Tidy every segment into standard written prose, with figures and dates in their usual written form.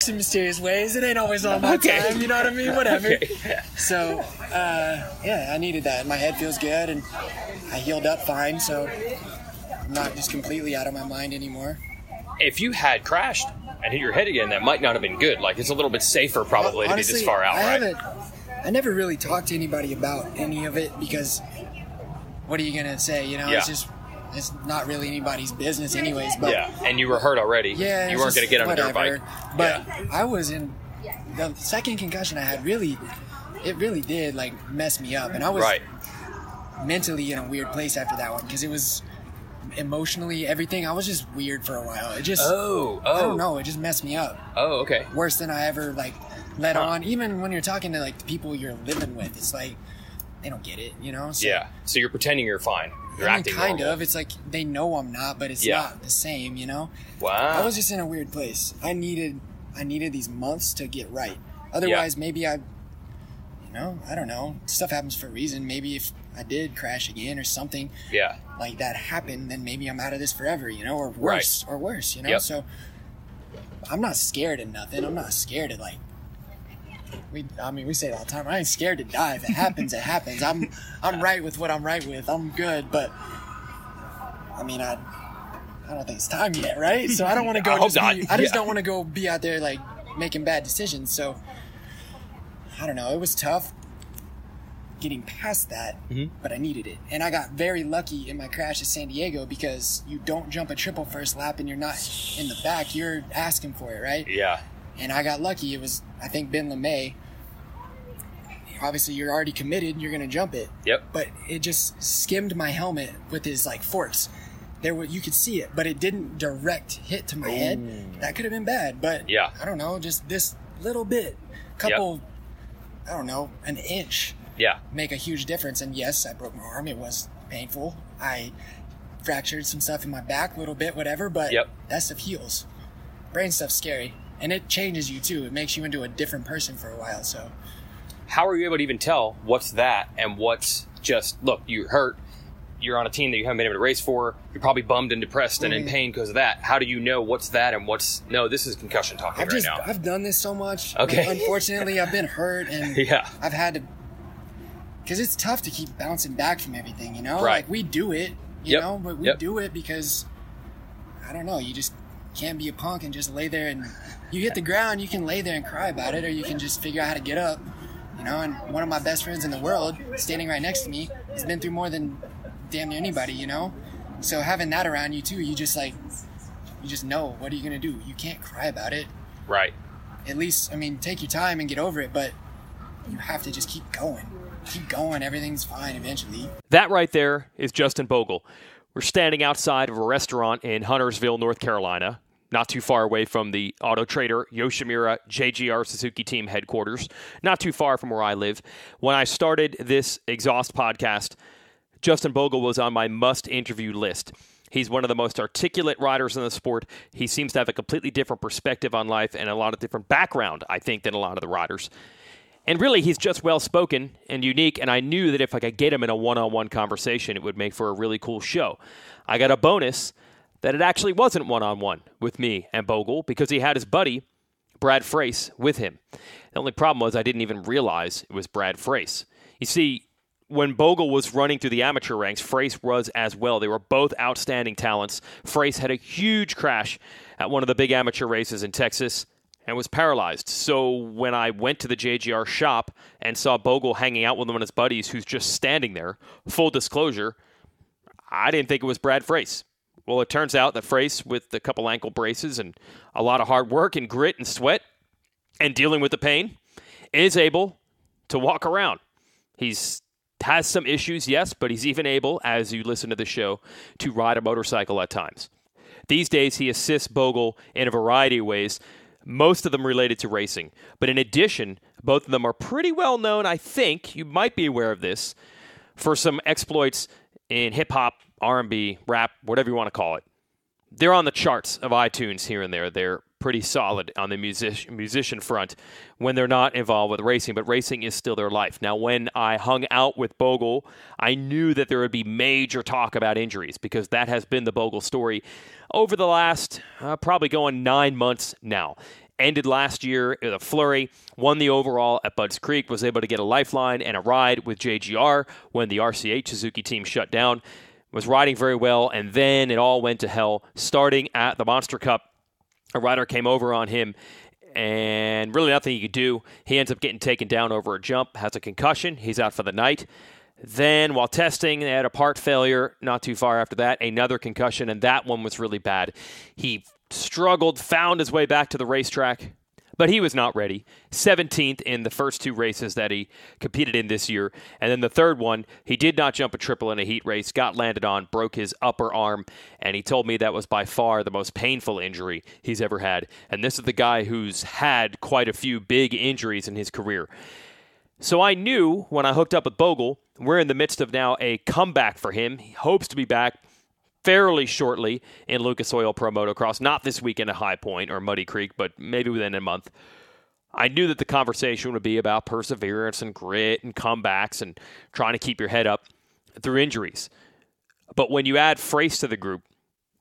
works in mysterious ways. It ain't always all my time, you know what I mean? Whatever. Okay. So, I needed that. My head feels good, and I healed up fine, so I'm not just completely out of my mind anymore. If you had crashed and hit your head again, that might not have been good. Like, it's a little bit safer probably to be this far out, right? I never really talked to anybody about any of it because what are you going to say? You know, it's not really anybody's business anyways. But and you were hurt already. Yeah. You weren't going to get on a dirt bike. But I was in the second concussion I had it really did like mess me up. And I was mentally in a weird place after that one because it was emotionally everything. I was just weird for a while. It just, I don't know. It just messed me up. Oh, okay. Worse than I ever let on. Even when you're talking to the people you're living with, it's like, they don't get it, you know? So, so you're pretending you're fine. You're acting kind normal. of. It's like they know I'm not, but it's not the same, you know? Wow. I was just in a weird place. I needed these months to get right. Otherwise, maybe I don't know. Stuff happens for a reason. Maybe if I did crash again or something like that happened, then maybe I'm out of this forever, you know? Or worse, you know? So I'm not scared of nothing. I'm not scared of we say it all the time. I ain't scared to die. If it happens, it happens. I'm right with what I'm right with. I'm good, but I don't think it's time yet, right? So I don't want to go. I just don't want to go be out there making bad decisions. So I don't know. It was tough getting past that, but I needed it, and I got very lucky in my crash at San Diego because you don't jump a triple first lap and you're not in the back. You're asking for it, right? Yeah. And I got lucky. It was, I think, Ben LeMay. Obviously, you're already committed. You're going to jump it. Yep. But it just skimmed my helmet with his, forks. You could see it, but it didn't direct hit to my head. That could have been bad. But, I don't know, just this little bit, I don't know, an inch. Make a huge difference. And, yes, I broke my arm. It was painful. I fractured some stuff in my back a little bit, whatever. But that stuff heals. Brain stuff's scary. And it changes you, too. It makes you into a different person for a while, so. How are you able to even tell what's that and what's just, look, you're hurt, you're on a team that you haven't been able to race for, you're probably bummed and depressed and in pain because of that. How do you know what's that and what's, no, this is concussion talking now. I've done this so much. Okay. Unfortunately, I've been hurt, and I've had to, because it's tough to keep bouncing back from everything, you know? Right. We do it, you know, but we do it because, I don't know, you just can't be a punk and just lay there and you hit the ground, you can lay there and cry about it, or you can just figure out how to get up, you know. And one of my best friends in the world, standing right next to me, has been through more than damn near anybody, you know. So having that around you too, you just know, what are you gonna do? You can't cry about it, right? At least, take your time and get over it, but you have to just keep going. Everything's fine eventually. That right there is Justin Bogle. We're standing outside of a restaurant in Huntersville, North Carolina, not too far away from the Auto Trader Yoshimura JGR Suzuki team headquarters, not too far from where I live. When I started this Exhaust podcast, Justin Bogle was on my must-interview list. He's one of the most articulate riders in the sport. He seems to have a completely different perspective on life and a lot of different background, I think, than a lot of the riders. And really, he's just well-spoken and unique, and I knew that if I could get him in a one-on-one conversation, it would make for a really cool show. I got a bonus that it actually wasn't one-on-one with me and Bogle because he had his buddy, Brad Frace, with him. The only problem was I didn't even realize it was Brad Frace. You see, when Bogle was running through the amateur ranks, Frace was as well. They were both outstanding talents. Frace had a huge crash at one of the big amateur races in Texas and was paralyzed. So when I went to the JGR shop and saw Bogle hanging out with one of his buddies who's just standing there, full disclosure, I didn't think it was Brad Frace. Well, it turns out that Frace, with a couple ankle braces and a lot of hard work and grit and sweat and dealing with the pain, is able to walk around. He's has some issues, yes, but he's even able, as you listen to the show, to ride a motorcycle at times. These days, he assists Bogle in a variety of ways, most of them related to racing. But in addition, both of them are pretty well known, I think, you might be aware of this, for some exploits in hip-hop, R&B, rap, whatever you want to call it. They're on the charts of iTunes here and there. They're pretty solid on the musician front when they're not involved with racing, but racing is still their life. Now, when I hung out with Bogle, I knew that there would be major talk about injuries because that has been the Bogle story over the last probably going 9 months now. ended last year with a flurry, won the overall at Budds Creek, was able to get a lifeline and a ride with JGR when the RCH Suzuki team shut down, was riding very well, and then it all went to hell starting at the Monster Cup. A rider came over on him, and really nothing he could do. He ends up getting taken down over a jump, has a concussion. He's out for the night. Then, while testing, they had a part failure. Not too far after that, another concussion, and that one was really bad. He struggled, found his way back to the racetrack, but he was not ready. 17th in the first 2 races that he competed in this year. And then the third one, he did not jump a triple in a heat race, got landed on, broke his upper arm, and he told me that was by far the most painful injury he's ever had. And this is the guy who's had quite a few big injuries in his career. So I knew when I hooked up with Bogle, we're in the midst of now a comeback for him. He hopes to be back fairly shortly in Lucas Oil Pro Motocross, not this weekend at High Point or Muddy Creek, but maybe within a month. I knew that the conversation would be about perseverance and grit and comebacks and trying to keep your head up through injuries. But when you add Frace to the group,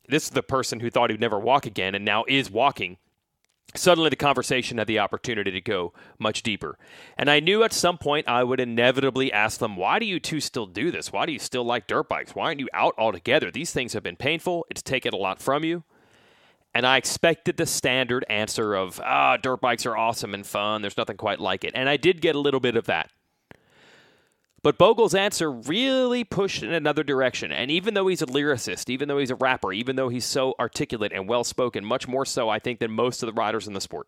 this is the person who thought he'd never walk again and now is walking. Suddenly the conversation had the opportunity to go much deeper. And I knew at some point I would inevitably ask them, why do you two still do this? Why do you still like dirt bikes? Why aren't you out altogether? These things have been painful. It's taken a lot from you. And I expected the standard answer of, dirt bikes are awesome and fun. There's nothing quite like it. And I did get a little bit of that. But Bogle's answer really pushed in another direction. And even though he's a lyricist, even though he's a rapper, even though he's so articulate and well-spoken, much more so, I think, than most of the riders in the sport,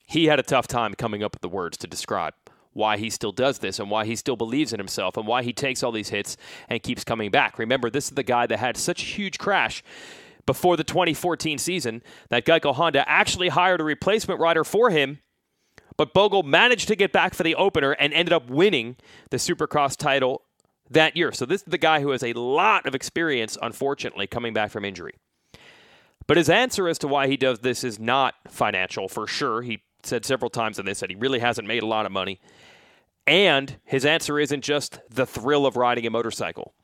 he had a tough time coming up with the words to describe why he still does this and why he still believes in himself and why he takes all these hits and keeps coming back. Remember, this is the guy that had such a huge crash before the 2014 season that Geico Honda actually hired a replacement rider for him. But Bogle managed to get back for the opener and ended up winning the Supercross title that year. So this is the guy who has a lot of experience, unfortunately, coming back from injury. But his answer as to why he does this is not financial, for sure. He said several times in this that he really hasn't made a lot of money. And his answer isn't just the thrill of riding a motorcycle.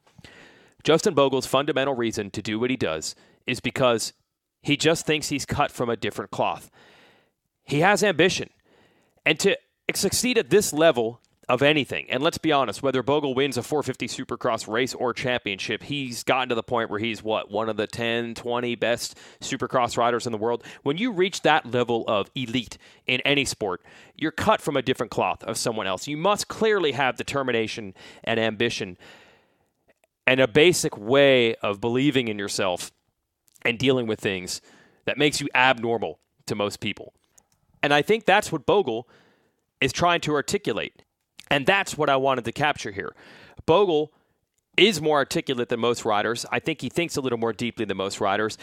Justin Bogle's fundamental reason to do what he does is because he just thinks he's cut from a different cloth. He has ambition. And to succeed at this level of anything, and let's be honest, whether Bogle wins a 450 Supercross race or championship, he's gotten to the point where he's, one of the 10, 20 best Supercross riders in the world. When you reach that level of elite in any sport, you're cut from a different cloth of someone else. You must clearly have determination and ambition and a basic way of believing in yourself and dealing with things that makes you abnormal to most people. And I think that's what Bogle is trying to articulate. And that's what I wanted to capture here. Bogle is more articulate than most riders. I think he thinks a little more deeply than most riders.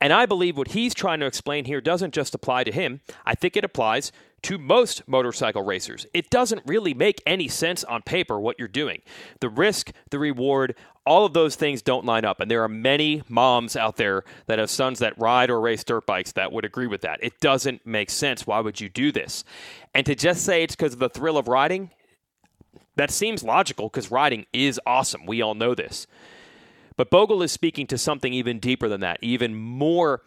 And I believe what he's trying to explain here doesn't just apply to him. I think it applies to most motorcycle racers. It doesn't really make any sense on paper what you're doing. The risk, the reward, all of those things don't line up. And there are many moms out there that have sons that ride or race dirt bikes that would agree with that. It doesn't make sense. Why would you do this? And to just say it's because of the thrill of riding, that seems logical because riding is awesome. We all know this. But Bogle is speaking to something even deeper than that, even more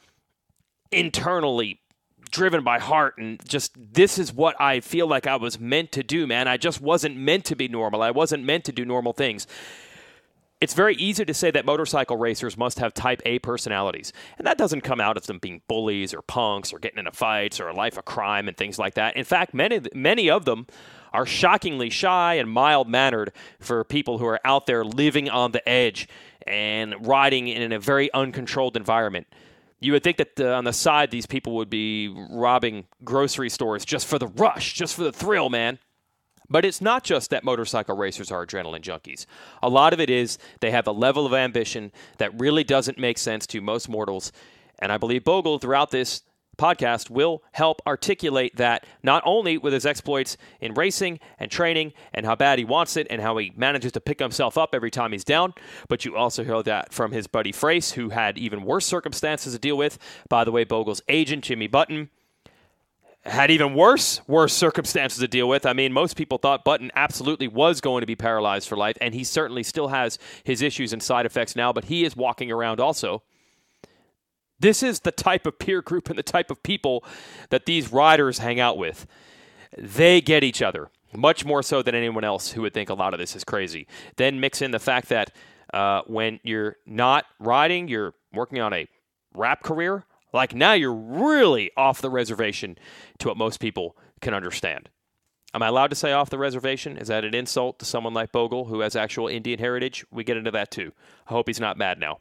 internally driven by heart, and just, this is what I feel like I was meant to do, man. I just wasn't meant to be normal. I wasn't meant to do normal things. It's very easy to say that motorcycle racers must have type A personalities, and that doesn't come out as them being bullies or punks or getting into fights or a life of crime and things like that. In fact, many of them are shockingly shy and mild-mannered for people who are out there living on the edge and riding in a very uncontrolled environment. You would think that on the side, these people would be robbing grocery stores just for the rush, just for the thrill, man. But it's not just that motorcycle racers are adrenaline junkies. A lot of it is they have a level of ambition that really doesn't make sense to most mortals. And I believe Bogle, throughout this podcast, will help articulate that, not only with his exploits in racing and training and how bad he wants it and how he manages to pick himself up every time he's down, but you also hear that from his buddy Frace, who had even worse circumstances to deal with. By the way, Bogle's agent, Jimmy Button, had even worse circumstances to deal with. I mean, most people thought Button absolutely was going to be paralyzed for life, and he certainly still has his issues and side effects now, but he is walking around also. This is the type of peer group and the type of people that these riders hang out with. They get each other, much more so than anyone else who would think a lot of this is crazy. Then mix in the fact that when you're not riding, you're working on a rap career. Like, now you're really off the reservation to what most people can understand. Am I allowed to say off the reservation? Is that an insult to someone like Bogle who has actual Indian heritage? We get into that too. I hope he's not mad now.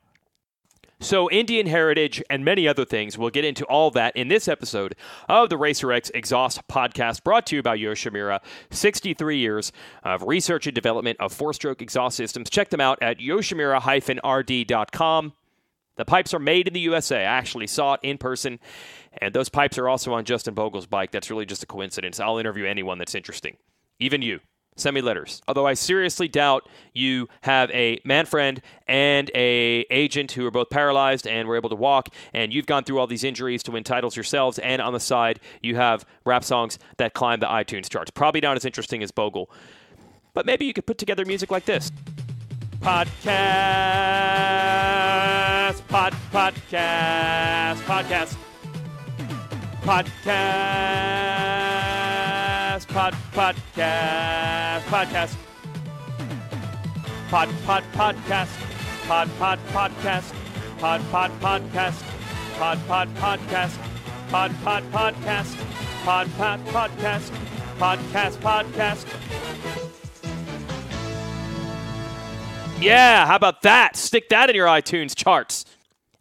So Indian heritage and many other things, we'll get into all that in this episode of the Racer X Exhaust Podcast, brought to you by Yoshimura. 63 years of research and development of four-stroke exhaust systems. Check them out at yoshimura-rd.com. The pipes are made in the USA. I actually saw it in person, and those pipes are also on Justin Bogle's bike. That's really just a coincidence. I'll interview anyone that's interesting, even you. Send me letters. Although I seriously doubt you have a man friend and a agent who are both paralyzed and were able to walk, and you've gone through all these injuries to win titles yourselves, and on the side you have rap songs that climb the iTunes charts. Probably not as interesting as Bogle, but maybe you could put together music like this. Podcast. Podcast. Podcast. Podcast. Podcast. Podcast. Podcast. Podcast. Podcast. Podcast. Podcast. Podcast. Yeah, how about that? Stick that in your iTunes charts.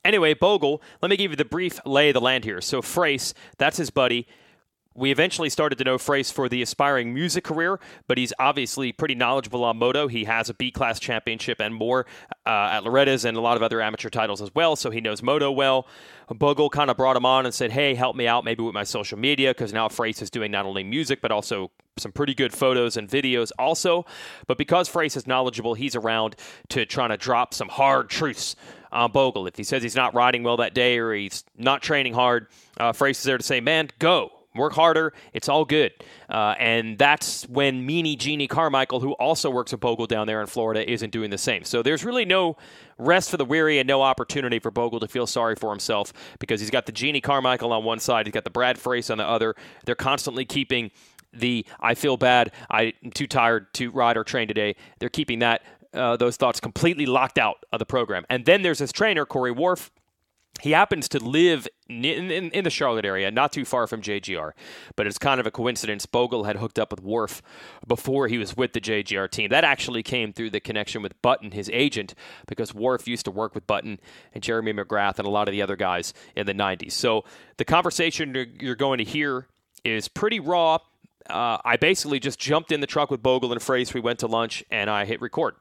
Anyway, Bogle, let me give you the brief lay of the land here. So Frace, that's his buddy. We eventually started to know Frace for the aspiring music career, but he's obviously pretty knowledgeable on moto. He has a B-class championship and more at Loretta's and a lot of other amateur titles as well, so he knows moto well. Bogle kind of brought him on and said, hey, help me out maybe with my social media, because now Frace is doing not only music, but also some pretty good photos and videos also. But because Frace is knowledgeable, he's around to trying to drop some hard truths on Bogle. If he says he's not riding well that day or he's not training hard, Frace is there to say, man, go. Work harder. It's all good. And that's when Meanie Jeannie Carmichael, who also works at Bogle down there in Florida, isn't doing the same. So there's really no rest for the weary and no opportunity for Bogle to feel sorry for himself, because he's got the Jeannie Carmichael on one side, he's got the Brad Frace on the other. They're constantly keeping the I feel bad, I'm too tired to ride or train today. They're keeping that those thoughts completely locked out of the program. And then there's his trainer, Corey Wharf. He happens to live in the Charlotte area, not too far from JGR, but it's kind of a coincidence. Bogle had hooked up with Wharf before he was with the JGR team. That actually came through the connection with Button, his agent, because Wharf used to work with Button and Jeremy McGrath and a lot of the other guys in the 90s. So the conversation you're going to hear is pretty raw. I basically just jumped in the truck with Bogle and Frace. We went to lunch, and I hit record.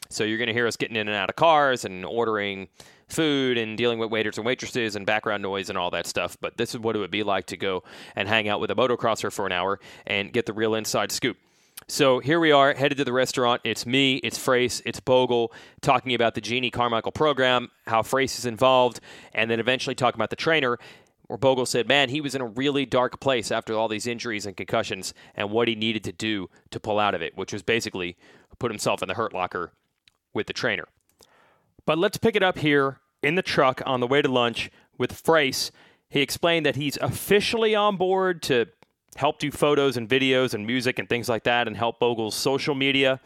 So you're going to hear us getting in and out of cars and ordering food and dealing with waiters and waitresses and background noise and all that stuff. But this is what it would be like to go and hang out with a motocrosser for an hour and get the real inside scoop. So here we are, headed to the restaurant. It's me, it's Frace, it's Bogle, talking about the Jeannie Carmichael program, how Frace is involved, and then eventually talking about the trainer, where Bogle said, man, he was in a really dark place after all these injuries and concussions and what he needed to do to pull out of it, which was basically put himself in the hurt locker with the trainer. But let's pick it up here in the truck on the way to lunch with Frace. He explained that he's officially on board to help do photos and videos and music and things like that and help Bogle's social media.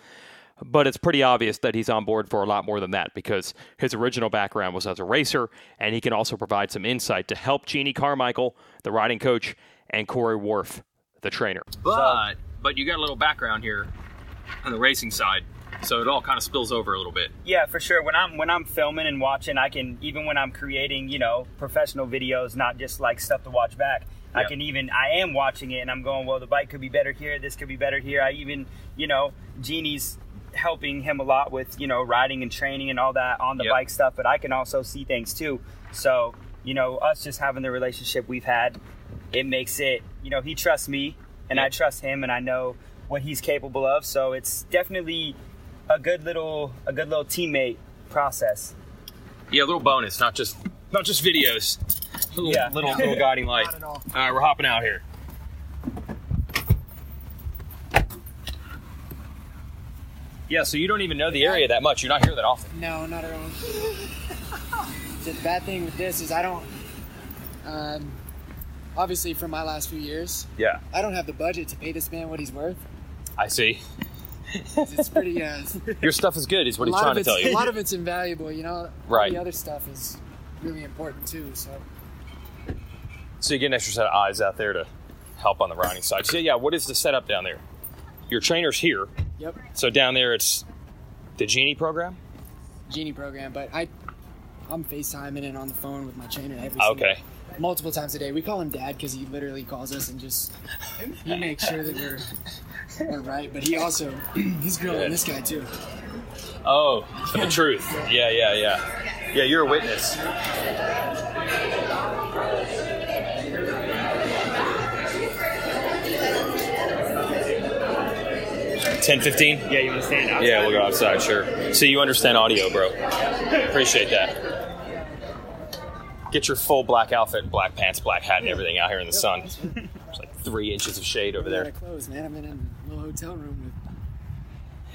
But it's pretty obvious that he's on board for a lot more than that, because his original background was as a racer, and he can also provide some insight to help Jeannie Carmichael, the riding coach, and Corey Wharf, the trainer. But you got a little background here on the racing side. So it all kind of spills over a little bit. Yeah, for sure. When I'm filming and watching, I can, even when I'm creating, professional videos, not just like stuff to watch back. Yep. I am watching it and I'm going, well, the bike could be better here. This could be better here. I even, Jeannie's helping him a lot with, riding and training and all that on the bike stuff. But I can also see things too. So, us just having the relationship we've had, it makes it, he trusts me and I trust him and I know what he's capable of. So it's definitely a good little teammate process. Yeah, a little bonus, not just videos. Little guiding light. Not at all. All right, we're hopping out here. Yeah, so you don't even know the area that much. You're not here that often. No, not at all. The bad thing with this is I don't Obviously, from my last few years, I don't have the budget to pay this man what he's worth. I see. It's pretty. Your stuff is good, is what he's trying to tell you. A lot of it's invaluable, you know. Right. The other stuff is really important too. So you get an extra set of eyes out there to help on the riding side. So yeah, what is the setup down there? Your trainer's here. Yep. So down there, it's the Genie program. Genie program, but I'm FaceTiming and on the phone with my trainer multiple times a day. We call him Dad because he literally calls us and just he makes sure that we're right. But he's grilling this guy too. Oh, for the truth. Yeah. Yeah, you're a witness. $10-15? Yeah, you want to stand outside? Yeah, we'll go outside, sure. So you understand audio, bro. Appreciate that. Get your full black outfit, black pants, black hat, and everything out here in the sun. There's like 3 inches of shade over there. Clothes, man. I'm in a little hotel room.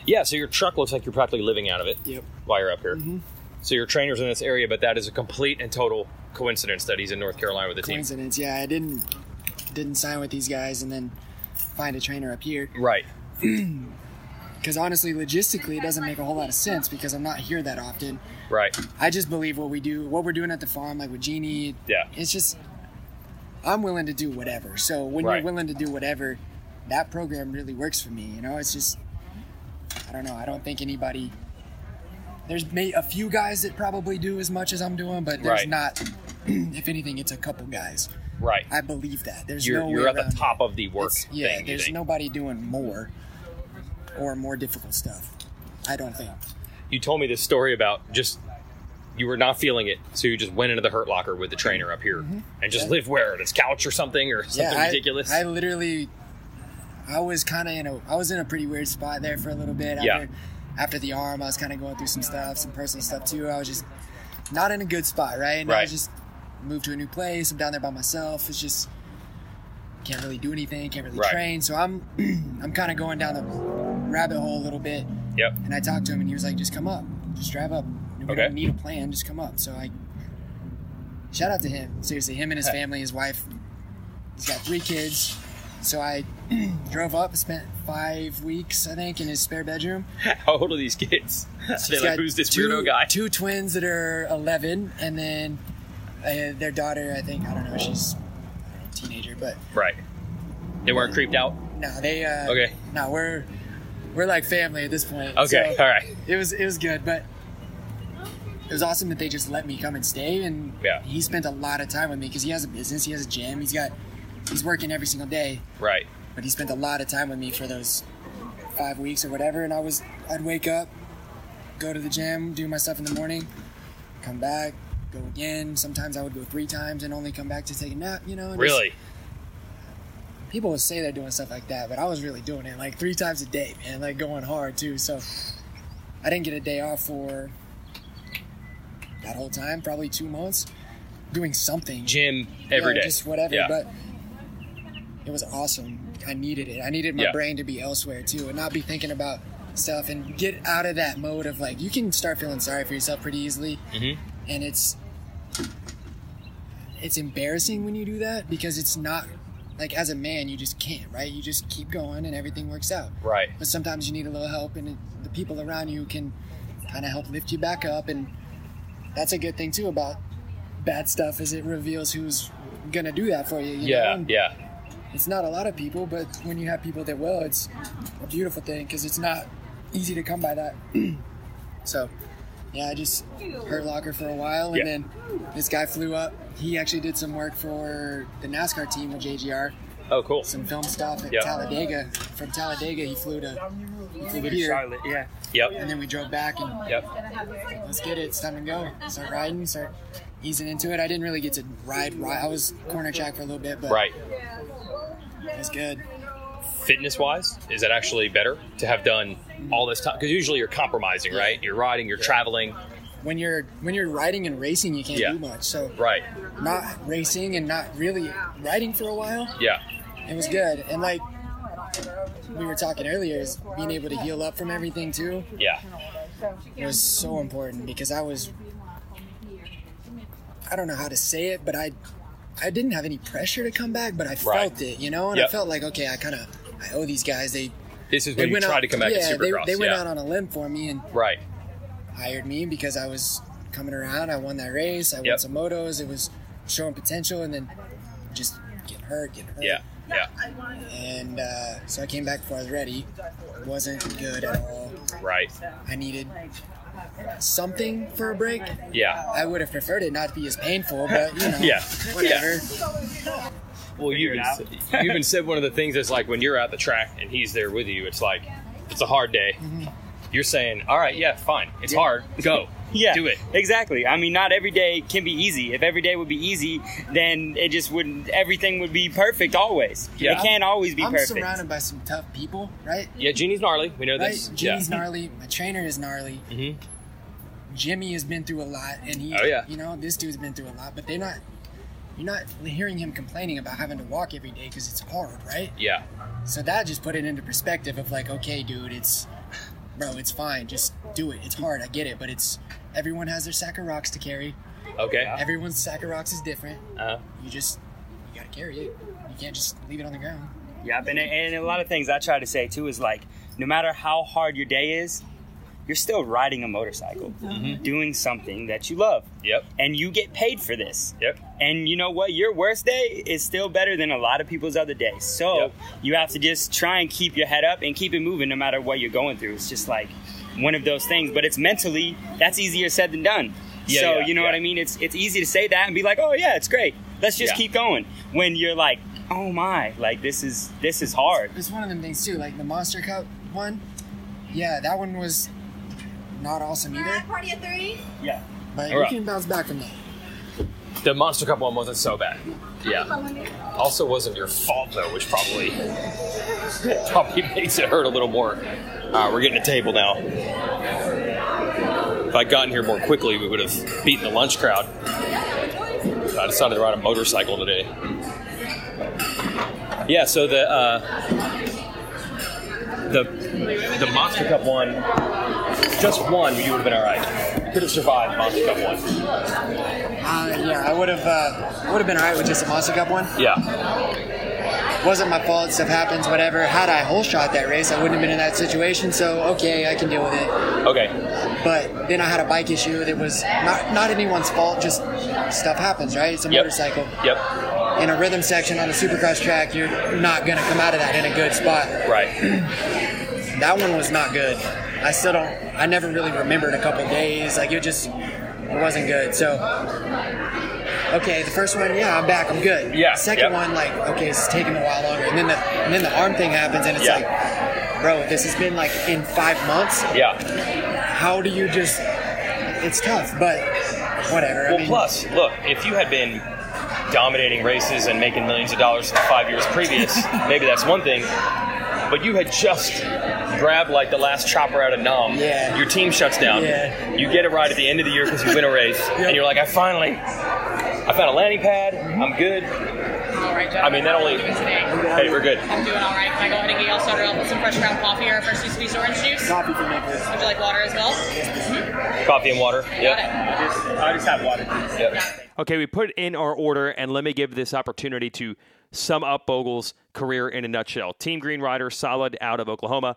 Yeah, so your truck looks like you're practically living out of it while you're up here. Mm-hmm. So your trainer's in this area, but that is a complete and total coincidence that he's in North Carolina with the team. Coincidence, yeah. I didn't sign with these guys and then find a trainer up here. Right. Because honestly, logistically, it doesn't make a whole lot of sense because I'm not here that often. Right. I just believe what we're doing at the farm, like with Genie. Yeah. It's just, I'm willing to do whatever. So when you're willing to do whatever, that program really works for me. You know, it's just, I don't know. I don't think anybody. There's a few guys that probably do as much as I'm doing, but there's not. If anything, it's a couple guys. Right. I believe that. You're at the top of the work thing. Yeah, there's nobody doing more or more difficult stuff. I don't think. You told me this story about just you were not feeling it, so you just went into the hurt locker with the trainer up here and just lived where? On his couch or something ridiculous? I literally, I was in a pretty weird spot there for a little bit. After the arm, I was kind of going through some personal stuff too. I was just not in a good spot, right? And I just moved to a new place. I'm down there by myself. It's just can't really do anything, can't really train. So I'm kind of going down the rabbit hole a little bit. Yep. And I talked to him and he was like, just come up. Just drive up. We don't need a plan, just come up. So shout out to him. Seriously, him and his family, his wife, he's got 3 kids. So I drove up, spent 5 weeks, I think, in his spare bedroom. How old are these kids? They're like, who's this weirdo guy? 2 twins that are 11, and then their daughter, I don't know, she's a teenager, but... Right. They weren't creeped out? No, they... Okay. No, we're like family at this point. Okay, so all right. It was good, but it was awesome that they just let me come and stay, and he spent a lot of time with me because he has a business, he has a gym, he's working every single day. Right. But he spent a lot of time with me for those 5 weeks or whatever, and I'd wake up, go to the gym, do my stuff in the morning, come back, go again. Sometimes I would go 3 times and only come back to take a nap, you know? Really? People would say they're doing stuff like that, but I was really doing it like 3 times a day, man, like going hard too. So I didn't get a day off for that whole time, probably 2 months, doing something. Gym every day. Just whatever, but it was awesome. I needed it. I needed my brain to be elsewhere too and not be thinking about stuff and get out of that mode of like, you can start feeling sorry for yourself pretty easily. Mm-hmm. And it's embarrassing when you do that because it's not, like as a man, you just can't, right? You just keep going and everything works out. Right. But sometimes you need a little help and the people around you can kind of help lift you back up. And that's a good thing too about bad stuff is it reveals who's going to do that for you. You know? Yeah. It's not a lot of people, but when you have people that will, it's a beautiful thing because it's not easy to come by that. So, I just hurt locker for a while, and then this guy flew up. He actually did some work for the NASCAR team with JGR. Oh, cool. Some film stuff at Talladega. From Talladega, he flew to here. Charlotte, Yep. And then we drove back, and let's get it. It's time to go. Start riding, start easing into it. I didn't really get to ride. I was corner track for a little bit, but it was good. Fitness-wise, is it actually better to have done all this time? Because usually you're compromising, right? You're riding, you're traveling. When you're riding and racing, you can't do much. So not racing and not really riding for a while. Yeah, it was good. And like we were talking earlier, is being able to heal up from everything too. Yeah, it was so important because I don't know how to say it, but I I didn't have any pressure to come back, but I felt it, you know, and I felt like, okay, I owe these guys. This is when you tried to come back to Supercross. They went out on a limb for me and hired me because I was coming around. I won that race. I won some motos. It was showing potential, and then just getting hurt. Yeah. And so I came back before I was ready. It wasn't good at all. Right. I needed something for a break. Yeah. I would have preferred it not to be as painful, but, you know, whatever. Yeah. Well, you even said one of the things is like when you're at the track and he's there with you, it's like, it's a hard day. Mm-hmm. You're saying, all right, yeah, fine. It's hard. Go. Do it. Exactly. I mean, not every day can be easy. If every day would be easy, then it just wouldn't, everything would be perfect always. Yeah. It can't always be perfect. I'm surrounded by some tough people, right? Yeah, Jeannie's gnarly. We know this. Jeannie's gnarly. My trainer is gnarly. Mm-hmm. Jimmy has been through a lot, and he, you know, this dude's been through a lot, but you're not hearing him complaining about having to walk every day because it's hard, right? Yeah. So that just put it into perspective of like, okay, dude, it's fine. Just do it. It's hard. I get it, but everyone has their sack of rocks to carry. Okay. Everyone's sack of rocks is different. You got to carry it. You can't just leave it on the ground. Yeah, and a lot of things I try to say too is like, no matter how hard your day is, you're still riding a motorcycle, doing something that you love. Yep. And you get paid for this. Yep. And you know what? Your worst day is still better than a lot of people's other days. So you have to just try and keep your head up and keep it moving no matter what you're going through. It's just like one of those things. But it's mentally, that's easier said than done. You know what I mean? It's easy to say that and be like, oh, yeah, it's great. Let's just keep going. When you're like, oh, my, like this is hard. It's one of them things, too. Like the Monster Cup one, that one was not awesome either. Party at 3? Yeah. But you can bounce back from that. The Monster Cup one wasn't so bad. Yeah. Also wasn't your fault, though, which probably makes it hurt a little more. We're getting a table now. If I'd gotten here more quickly, we would have beaten the lunch crowd. I decided to ride a motorcycle today. Yeah, so the Monster Cup one, just one, you would have been all right. You could have survived the Monster Cup one. I would have been all right with just a Monster Cup one. Yeah. Wasn't my fault. Stuff happens. Whatever. Had I whole shot that race, I wouldn't have been in that situation. So okay, I can deal with it. Okay. But then I had a bike issue that was not anyone's fault. Just stuff happens, right? It's a motorcycle. Yep. In a rhythm section on a Supercross track, you're not going to come out of that in a good spot. Right. That one was not good. I never really remembered a couple days. Like it wasn't good. So, okay, the first one, I'm back, I'm good. Yeah. Second one, like, okay, it's taking a while longer. And then the arm thing happens, and it's like, bro, this has been like in 5 months. Yeah. How do you just? It's tough, but whatever. Well, plus, look, if you had been dominating races and making millions of dollars in the 5 years previous, maybe that's one thing. But you had just grabbed like the last chopper out of Nam. Yeah. Your team shuts down. Yeah. You get a ride at the end of the year because you win a race, and you're like, I found a landing pad. I'm good. All right, Jeff. I mean, that only. Hey, we're good. I'm doing all right. Can I go ahead and get y'all started off with some fresh ground coffee or fresh juice orange juice? Coffee for me, please. Would you like water as well? Coffee and water. Yep. I just have water. Yep. Okay, we put in our order, and let me give this opportunity to sum up Bogle's career in a nutshell. Team Green Rider, solid out of Oklahoma.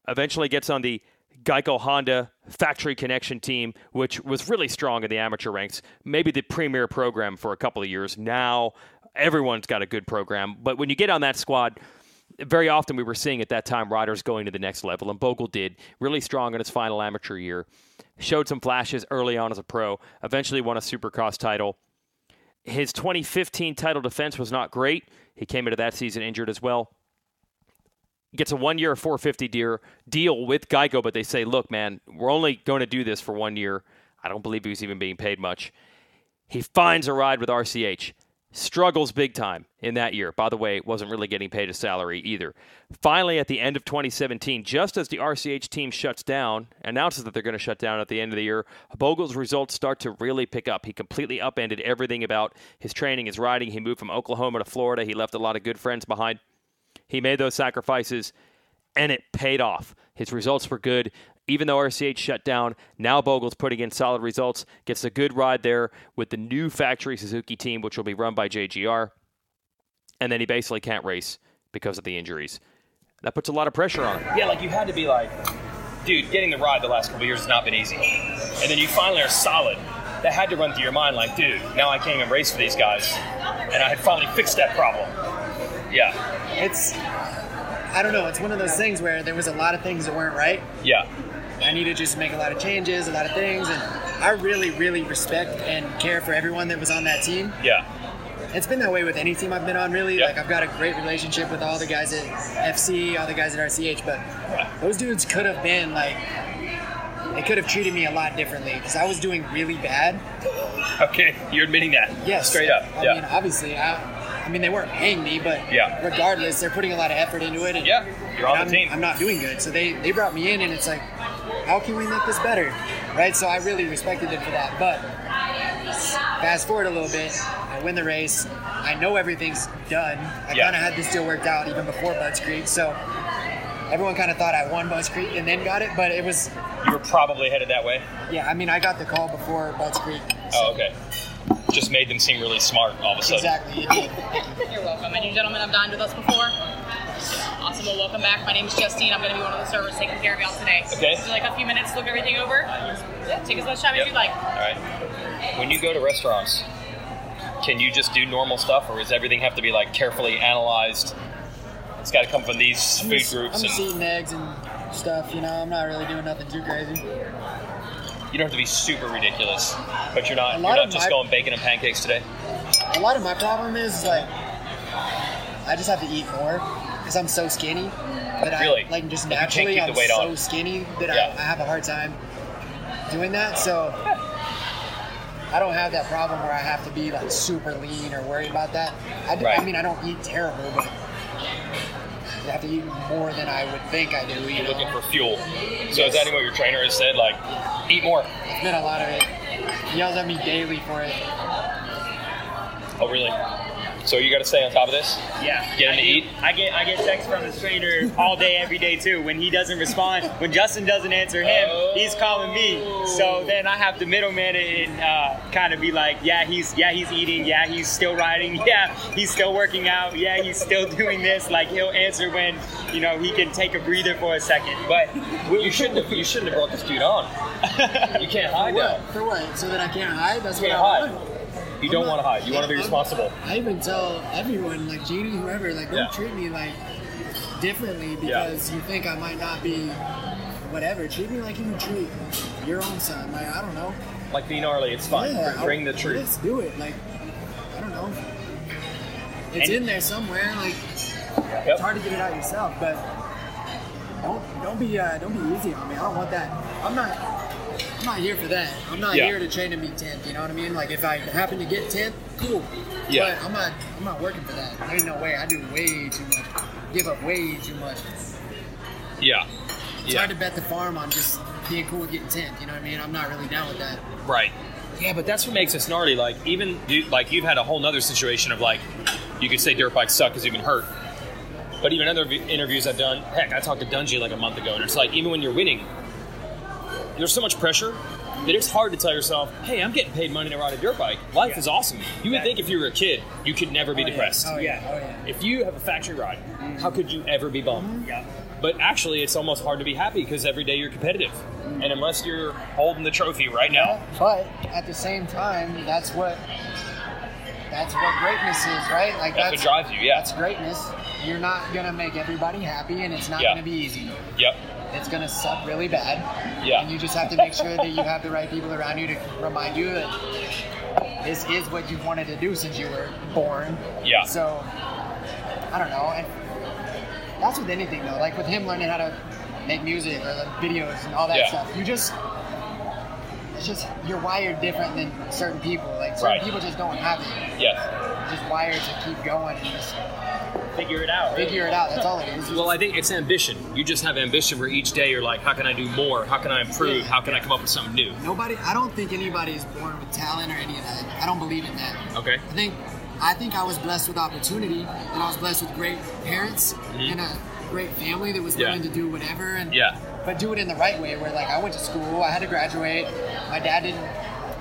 Eventually gets on the Geico Honda Factory Connection team, which was really strong in the amateur ranks. Maybe the premier program for a couple of years. Now everyone's got a good program. But when you get on that squad, very often we were seeing at that time riders going to the next level, and Bogle did. Really strong in his final amateur year. Showed some flashes early on as a pro. Eventually won a Supercross title. His 2015 title defense was not great. He came into that season injured as well. Gets a 1 year, $450 deal with Geico, but they say, look, man, we're only going to do this for 1 year. I don't believe he was even being paid much. He finds a ride with RCH. Struggles big time in that year. By the way, wasn't really getting paid a salary either. Finally, at the end of 2017, just as the RCH team shuts down, announces that they're going to shut down at the end of the year, Bogle's results start to really pick up. He completely upended everything about his training, his riding. He moved from Oklahoma to Florida. He left a lot of good friends behind. He made those sacrifices, and it paid off. His results were good. even though RCH shut down, now Bogle's putting in solid results, gets a good ride there with the new factory Suzuki team, which will be run by JGR. And then he basically can't race because of the injuries. That puts a lot of pressure on him. Yeah, like you had to be like, dude, getting the ride the last couple of years has not been easy. And then you finally are solid. That had to run through your mind like, dude, now I can't even race for these guys. And I had finally fixed that problem. Yeah. I don't know, it's one of those things where there was a lot of things that weren't right. Yeah. I needed just to make a lot of changes, a lot of things, and I really, really respect and care for everyone that was on that team. Yeah. It's been that way with any team I've been on, really. Yeah. Like, I've got a great relationship with all the guys at FC, all the guys at RCH, but those dudes could have been, like, they could have treated me a lot differently because I was doing really bad. Okay, you're admitting that. Yes. Straight up. I mean, obviously, I mean, they weren't paying me, but regardless, they're putting a lot of effort into it. And, you're on the team. I'm not doing good. So they brought me in, and it's like, how can we make this better? Right? So I really respected them for that. But fast forward a little bit, I win the race. I know everything's done. I kind of had this deal worked out even before Budds Creek. So everyone kind of thought I won Budds Creek and then got it, but it was... You were probably headed that way? Yeah, I mean, I got the call before Budds Creek. So. Oh, okay. Just made them seem really smart all of a sudden. Exactly. You're welcome. And you gentlemen have dined with us before. Awesome. Well, welcome back. My name is Justine. I'm going to be one of the servers taking care of y'all today. Okay. Would you like a few minutes to look everything over? Yeah, take as much time as you'd like. All right. When you go to restaurants, can you just do normal stuff, or does everything have to be like carefully analyzed? It's got to come from these food groups. I'm just eating eggs and stuff, you know. I'm not really doing nothing too crazy. You don't have to be super ridiculous, but you're not just going bacon and pancakes today? A lot of my problem is, like, I just have to eat more because I'm so skinny. But really? Just naturally, I'm so skinny that I have a hard time doing that. So I don't have that problem where I have to be, like, super lean or worry about that. I mean, I don't eat terrible, but I have to eat more than I would think I do. You're looking for fuel. So is that what your trainer has said? Like, eat more. It's been a lot of it. He yells at me daily for it. Oh, really? So you got to stay on top of this? Yeah. Get him to eat? I get texts from his trainer all day, every day, too. When he doesn't respond, when Justin doesn't answer him, he's calling me. So then I have to middleman it and kind of be like, he's eating. Yeah, he's still riding. Yeah, he's still working out. Yeah, he's still doing this. Like, he'll answer when, he can take a breather for a second. But you shouldn't have brought this dude on. You can't hide now. For what? So that I can't hide? That's what I want. You don't want to hide. You want to be responsible. I even tell everyone, like Jeannie, whoever, like, don't treat me like differently because you think I might not be whatever. Treat me like you would treat your own son. Like, I don't know. Like being gnarly, it's fine. Yeah, Bring the truth. Let's do it. Like, I don't know. It's in there somewhere. Like, it's hard to get it out yourself, but don't be easy on me. I don't want that. I'm not here for that. I'm not here to train to be 10th, you know what I mean? Like, if I happen to get 10th, cool. Yeah. But I'm not working for that. There ain't no way. I do way too much. Give up way too much. Yeah. It's hard to bet the farm on just being cool with getting 10th, you know what I mean? I'm not really down with that. Right. Yeah, but that's what makes us gnarly. Like, even, you've had a whole nother situation of, like, you could say dirt bikes suck because you've been hurt. But even other interviews I've done, heck, I talked to Dungy like a month ago, and it's like, even when you're winning, there's so much pressure that it's hard to tell yourself, hey, I'm getting paid money to ride a dirt bike. Life is awesome. You would think if you were a kid, you could never be depressed. Oh, yeah. If you have a factory ride, how could you ever be bummed? Yeah. But actually, it's almost hard to be happy because every day you're competitive. And unless you're holding the trophy right now. But at the same time, that's what greatness is, right? Like, that's what drives you, That's greatness. You're not going to make everybody happy, and it's not going to be easy. Yep. It's going to suck really bad. Yeah. And you just have to make sure that you have the right people around you to remind you that this is what you've wanted to do since you were born. Yeah. So, I don't know. And that's with anything, though. Like, with him learning how to make music or the videos and all that stuff. It's just, you're wired different than certain people. Like, certain people just don't have it. Yes. You're just wired to keep going and just figure it out. Figure it out. That's all it is. Well, I think it's ambition. You just have ambition where each day you're like, how can I do more? How can I improve? How can I come up with something new? I don't think anybody is born with talent or any of that. I don't believe in that. Okay. I think I was blessed with opportunity, and I was blessed with great parents and a great family that was willing to do whatever. And but do it in the right way. Where like I went to school, I had to graduate. My dad didn't.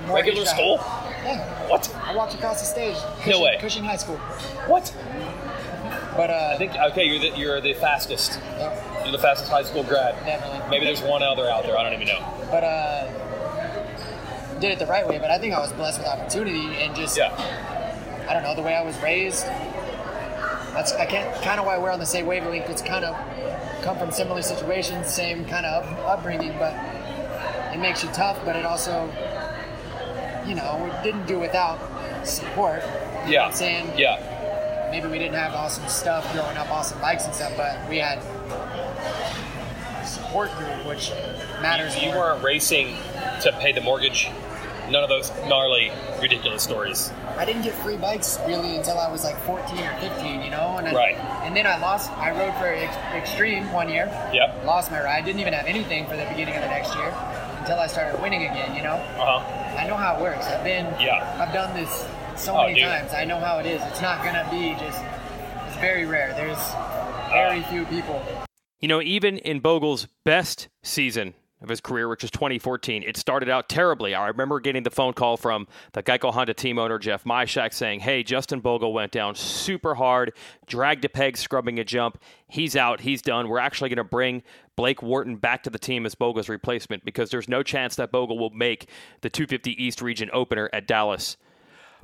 Regular school? Yeah. What? I walked across the stage. No way. Cushing High School. What? But I think you're the fastest. Yep. You're the fastest high school grad. Definitely. Maybe there's one other out there. I don't even know. But did it the right way. But I think I was blessed with opportunity and just I don't know, the way I was raised. That's kind of why we're on the same wavelength. It's kind of come from similar situations, same kind of upbringing, but it makes you tough. But it also, we didn't do without support. You know what I'm saying? Yeah. Maybe we didn't have awesome stuff growing up, awesome bikes and stuff, but we had a support group, which matters. You weren't racing to pay the mortgage. None of those gnarly, ridiculous stories. I didn't get free bikes really until I was like 14 or 15, And right. And then I rode for Extreme one year. Yep. Lost my ride. Didn't even have anything for the beginning of the next year until I started winning again, I know how it works. I've done this so many times. I know how it is. It's not going to be it's very rare. There's very few people. Even in Bogle's best season of his career, which was 2014, it started out terribly. I remember getting the phone call from the Geico Honda team owner, Jeff Myshak, saying, hey, Justin Bogle went down super hard, dragged a peg, scrubbing a jump. He's out. He's done. We're actually going to bring Blake Wharton back to the team as Bogle's replacement because there's no chance that Bogle will make the 250 East Region opener at Dallas.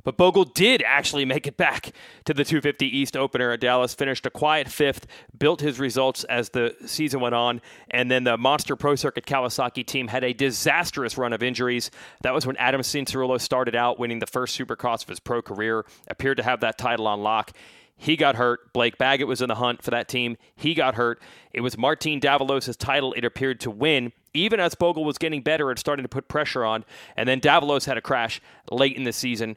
But Bogle did actually make it back to the 250 East opener at Dallas, finished a quiet 5th, built his results as the season went on, and then the Monster Pro Circuit Kawasaki team had a disastrous run of injuries. That was when Adam Cincerillo started out winning the first Supercross of his pro career, appeared to have that title on lock. He got hurt. Blake Baggett was in the hunt for that team. He got hurt. It was Martin Davalos' title it appeared to win, even as Bogle was getting better and starting to put pressure on. And then Davalos had a crash late in the season.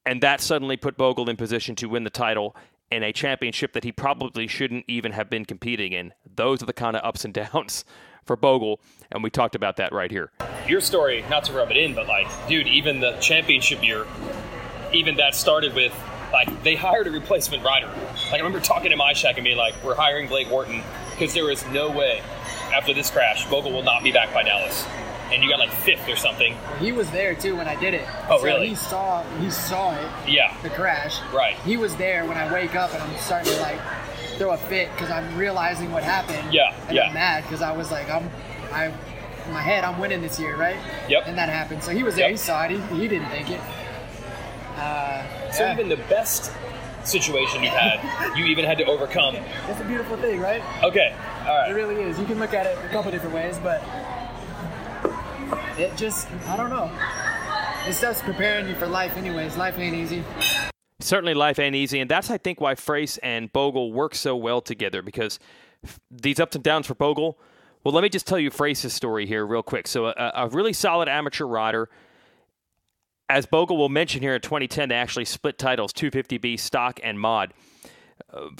And that suddenly put Bogle in position to win the title in a championship that he probably shouldn't even have been competing in. Those are the kind of ups and downs for Bogle, and we talked about that right here. Your story, not to rub it in, but dude, even the championship year, even that started with, they hired a replacement rider. I remember talking to Myshak and being like, we're hiring Blake Wharton because there is no way after this crash, Bogle will not be back by Dallas. And you got 5th or something. He was there too when I did it. Oh, so really? He saw it. Yeah. The crash. Right. He was there when I wake up and I'm starting to throw a fit because I'm realizing what happened. Yeah. And I'm mad because I was like, in my head, I'm winning this year, right? Yep. And that happened. So he was there. He saw it. He didn't think it. So even the best situation you've had, you even had to overcome. It's a beautiful thing, right? Okay. All right. It really is. You can look at it a couple different ways, but it just, I don't know. This stuff's preparing you for life anyways. Life ain't easy. Certainly life ain't easy, and that's, I think, why Frace and Bogle work so well together, because these ups and downs for Bogle, well, let me just tell you Frace's story here real quick. So a really solid amateur rider. As Bogle will mention here, in 2010, they actually split titles, 250B, stock, and mod.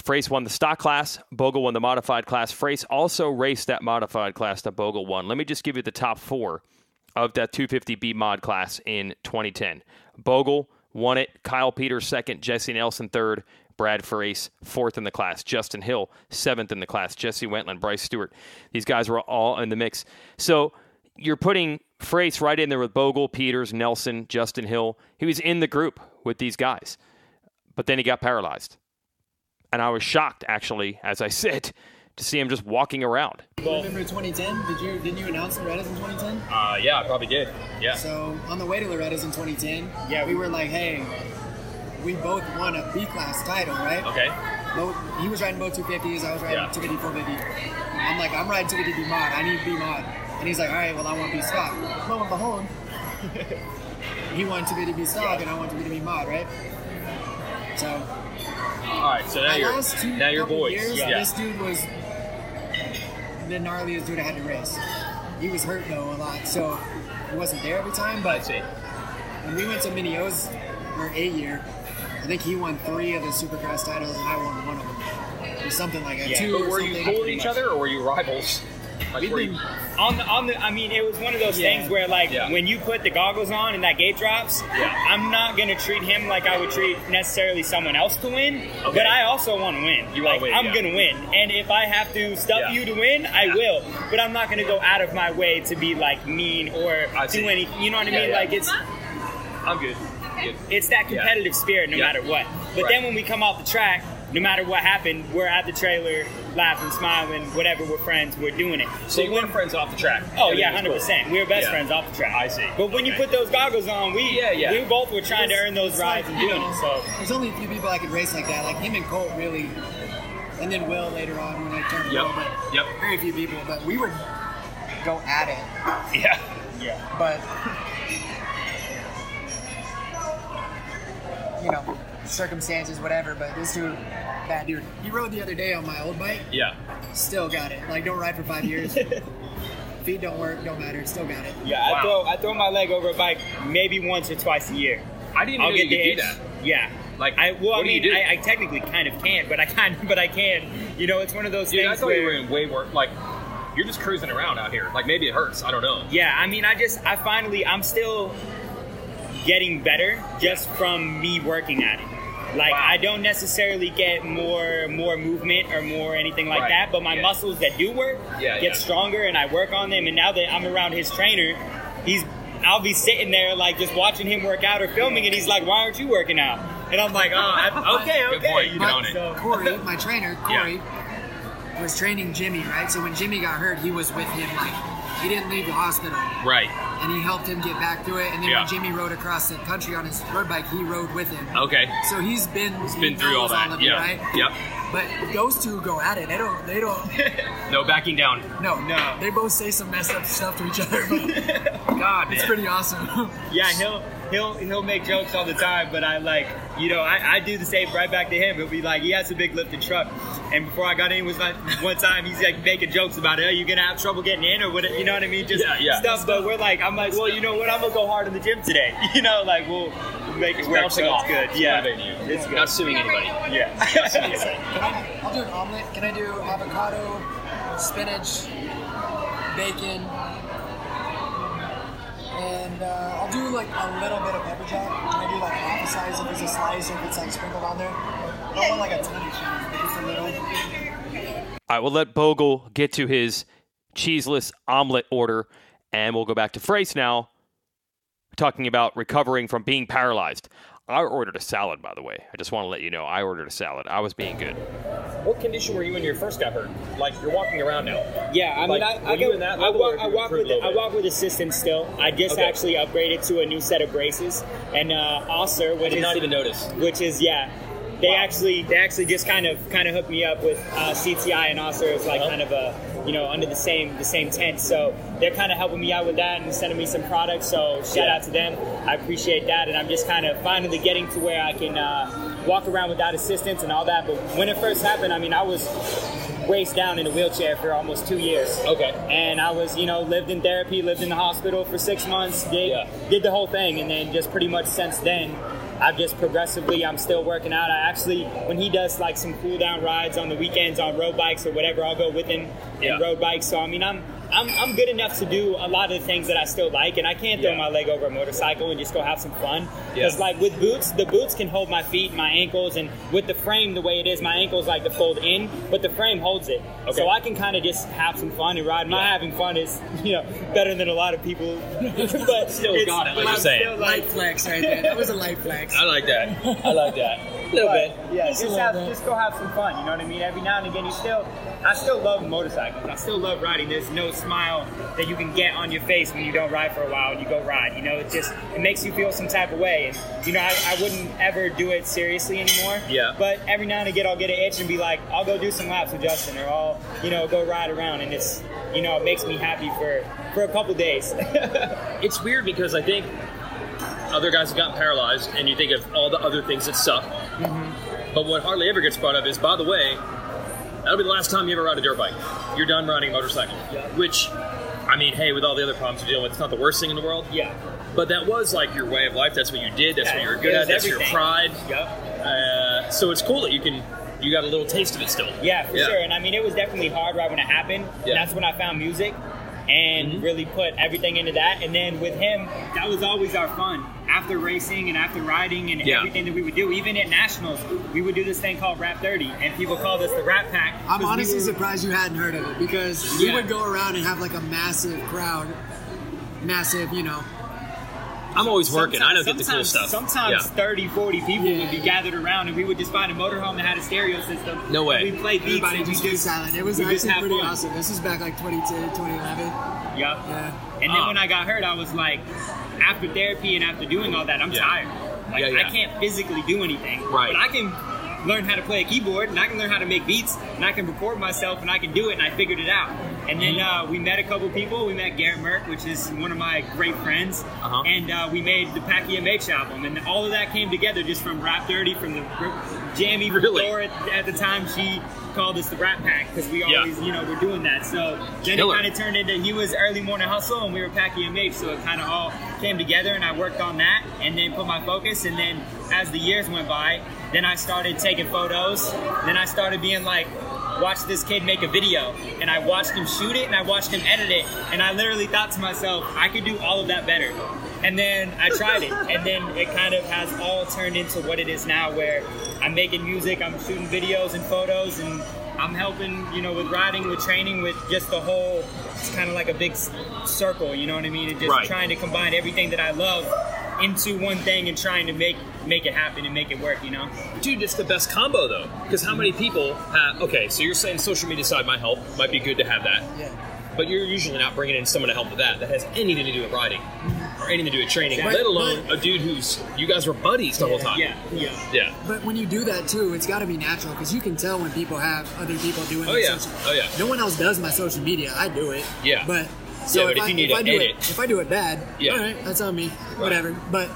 Frace won the stock class. Bogle won the modified class. Frace also raced that modified class that Bogle won. Let me just give you the top 4 of that 250B mod class in 2010. Bogle won it. Kyle Peters second. Jesse Nelson third. Brad Frace fourth in the class. Justin Hill 7th in the class. Jesse Wentland, Bryce Stewart. These guys were all in the mix. So you're putting Frace right in there with Bogle, Peters, Nelson, Justin Hill. He was in the group with these guys. But then he got paralyzed. And I was shocked, actually, as I said, to see him just walking around. Remember 2010? Didn't you announce Loretta's in 2010? Yeah, I probably did. Yeah. So on the way to Loretta's in 2010, we were like, hey, we both won a B-class title, right? Okay. He was riding both 250s, I was riding 250, 450. I'm like, I'm riding 250B mod, I need B mod. And he's like, all right, well, I want B stock. Lo and behold, he wanted 250B stock and I want 250B mod, right? So, all right, so now you're boys. Years, this dude was the gnarliest dude I had to race. He was hurt though a lot, so he wasn't there every time. But when we went to Minneo's our 8 year, I think he won 3 of the Supercross titles and I won 1 of them, or something like that. Yeah. But were you cool with each other, or were you rivals? Like, I mean, it was one of those things where, like, when you put the goggles on and that gate drops, I'm not going to treat him like I would treat necessarily someone else to win, but I also want to win. You want to win, I'm going to win. And if I have to stub you to win, I will. But I'm not going to go out of my way to be, like, mean or do anything. You know what I mean? Like, it's... I'm good. It's that competitive spirit no matter what. But then when we come off the track, no matter what happened, we're at the trailer, laughing, smiling, whatever, we're friends, we're doing it. So you were friends off the track? Oh, yeah, 100%. We were best friends off the track. I see. But when you put those goggles on, we both were trying to earn those rides and doing it. So there's only a few people I could race like that. Like him and Colt really, and then Will later on when I turned pro, but very few people. But we would go at it. Yeah. But, you know, circumstances, whatever, but this dude, bad dude. He rode the other day on my old bike. Yeah. Still got it. Like, don't ride for 5 years. Feet don't work, don't matter, still got it. Yeah, I throw my leg over a bike maybe once or twice a year. I didn't even know you could do that. Yeah. Like, I technically kind of can't, but I can. You know, it's one of those things I thought you were in way more, like, you're just cruising around out here. Like, maybe it hurts. I don't know. Yeah, I mean, I'm still getting better just from me working at it. Like, I don't necessarily get more movement or more anything like that, but my muscles that do work get stronger, and I work on them. And now that I'm around his trainer, I'll be sitting there, like, just watching him work out or filming, and he's like, "Why aren't you working out?" And I'm like, okay. Good point. You know it. So, Corey, my trainer, was training Jimmy, right? So when Jimmy got hurt, he was with him, like, he didn't leave the hospital. Right. And he helped him get back through it. And then when Jimmy rode across the country on his road bike, he rode with him. Okay. So he's been through all that. Right? Yep. But those two go at it. They don't. No backing down. No. They both say some messed up stuff to each other. But God, it's pretty awesome. Yeah, he'll make jokes all the time, but I do the same right back to him. He'll be like, he has a big lifted truck, and before I got in was like one time he's like making jokes about it. Are you gonna have trouble getting in or what? You know what I mean? Just stuff. But I'm like, well, you know what? I'm gonna go hard in the gym today. You know, like we'll make it work. So it's good. Yeah, it's good. Not suing anybody. Yeah. I'll do an omelet. Can I do avocado, spinach, bacon? And I'll do like a little bit of pepper jack. Can I do like half a size if it's a slice or if it's like sprinkled on there? I don't want like a ton of cheese, but just a little. All right, we'll let Bogle get to his cheeseless omelet order, and we'll go back to Frace now, talking about recovering from being paralyzed. I ordered a salad, by the way. I just want to let you know, I ordered a salad. I was being good. What condition were you when you first got hurt? Like, you're walking around now. Yeah, I mean, I walk with assistance still. I just actually upgraded to a new set of braces, and Osser, I did not even notice. Which is they actually just kind of hooked me up with CTI and Osser is like kind of a under the same tent. So they're kind of helping me out with that and sending me some products. So shout out to them. I appreciate that, and I'm just kind of finally getting to where I can walk around without assistance and all that. But when it first happened, I mean, I was raced down in a wheelchair for almost 2 years. Okay. And I was, lived in therapy, lived in the hospital for 6 months, did the whole thing, and then just pretty much since then, I've just progressively, I'm still working out. I actually, when he does like some cool down rides on the weekends on road bikes or whatever, I'll go with him in road bikes. So I mean, I'm good enough to do a lot of the things that I still like, and I can't throw my leg over a motorcycle and just go have some fun. Because like with boots, the boots can hold my feet, my ankles, and with the frame the way it is, my ankles like to fold in, but the frame holds it. Okay. So I can kind of just have some fun and ride. My having fun is better than a lot of people, but still got it. Like you're saying, light flex right there. That was a light flex. I like that. A little bit. Yeah, just go have some fun. You know what I mean? Every now and again, I still love motorcycles. I still love riding. There's no smile that you can get on your face when you don't ride for a while and you go ride. It makes you feel some type of way. And I wouldn't ever do it seriously anymore. Yeah. But every now and again, I'll get an itch and be like, I'll go do some laps with Justin, or I'll go ride around, and it's it makes me happy for a couple days. It's weird because I think other guys have gotten paralyzed, and you think of all the other things that suck. Mm-hmm. But what hardly ever gets brought up is, by the way, that'll be the last time you ever ride a dirt bike. You're done riding a motorcycle. Yeah. Which, I mean, hey, with all the other problems you're dealing with, it's not the worst thing in the world. Yeah. But that was like your way of life. That's what you did. That's what you were good at. That's everything. Your pride. Yep. So it's cool that you can you got a little taste of it still. Yeah, for sure. And I mean, it was definitely hard right when it happened. Yeah. That's when I found music and really put everything into that. And then with him, that was always our fun. After racing and after riding and everything that we would do, even at nationals, we would do this thing called Rap 30, and people called us the Rap Pack. I'm honestly surprised you hadn't heard of it, because we would go around and have like a massive crowd, I'm always working. I don't get the cool stuff. Sometimes 30, 40 people would be gathered around, and we would just find a motorhome that had a stereo system. No way. We played beats. Everybody just be silent. It was actually pretty awesome. This is back like 2010, 2011. Yep. Yeah. And then when I got hurt, I was like, after therapy and after doing all that, I'm tired. Like, I can't physically do anything. Right. But I can learn how to play a keyboard, and I can learn how to make beats, and I can record myself, and I can do it, and I figured it out. And then we met a couple people. We met Garrett Merck, which is one of my great friends, and we made the Packy MH album, and all of that came together just from Rap 30, from the Jamie Laura at the time. She called us the Rap Pack, because we always, were doing that. So then it kind of turned into, he was Early Morning Hustle, and we were Packy MH, so it kind of all came together, and I worked on that, and then put my focus, and then as the years went by, then I started taking photos, then I started being like, watch this kid make a video, and I watched him shoot it, and I watched him edit it, and I literally thought to myself, I could do all of that better. And then I tried it, and then it kind of has all turned into what it is now, where I'm making music, I'm shooting videos and photos, and I'm helping, with riding, with training, with just the whole, it's kind of like a big circle, you know what I mean? And just trying to combine everything that I love into one thing and trying to make it happen and make it work, Dude, it's the best combo, though. Because how many people have... Okay, so you're saying social media side might help. Might be good to have that. Yeah. But you're usually not bringing in someone to help with that has anything to do with riding. Or anything to do with training. Let alone a dude who's... You guys were buddies the whole time. Yeah. But when you do that, too, it's got to be natural. Because you can tell when people have other people doing it. No one else does my social media. I do it. Yeah. But... So but if I do it bad, all right, that's on me. Whatever. But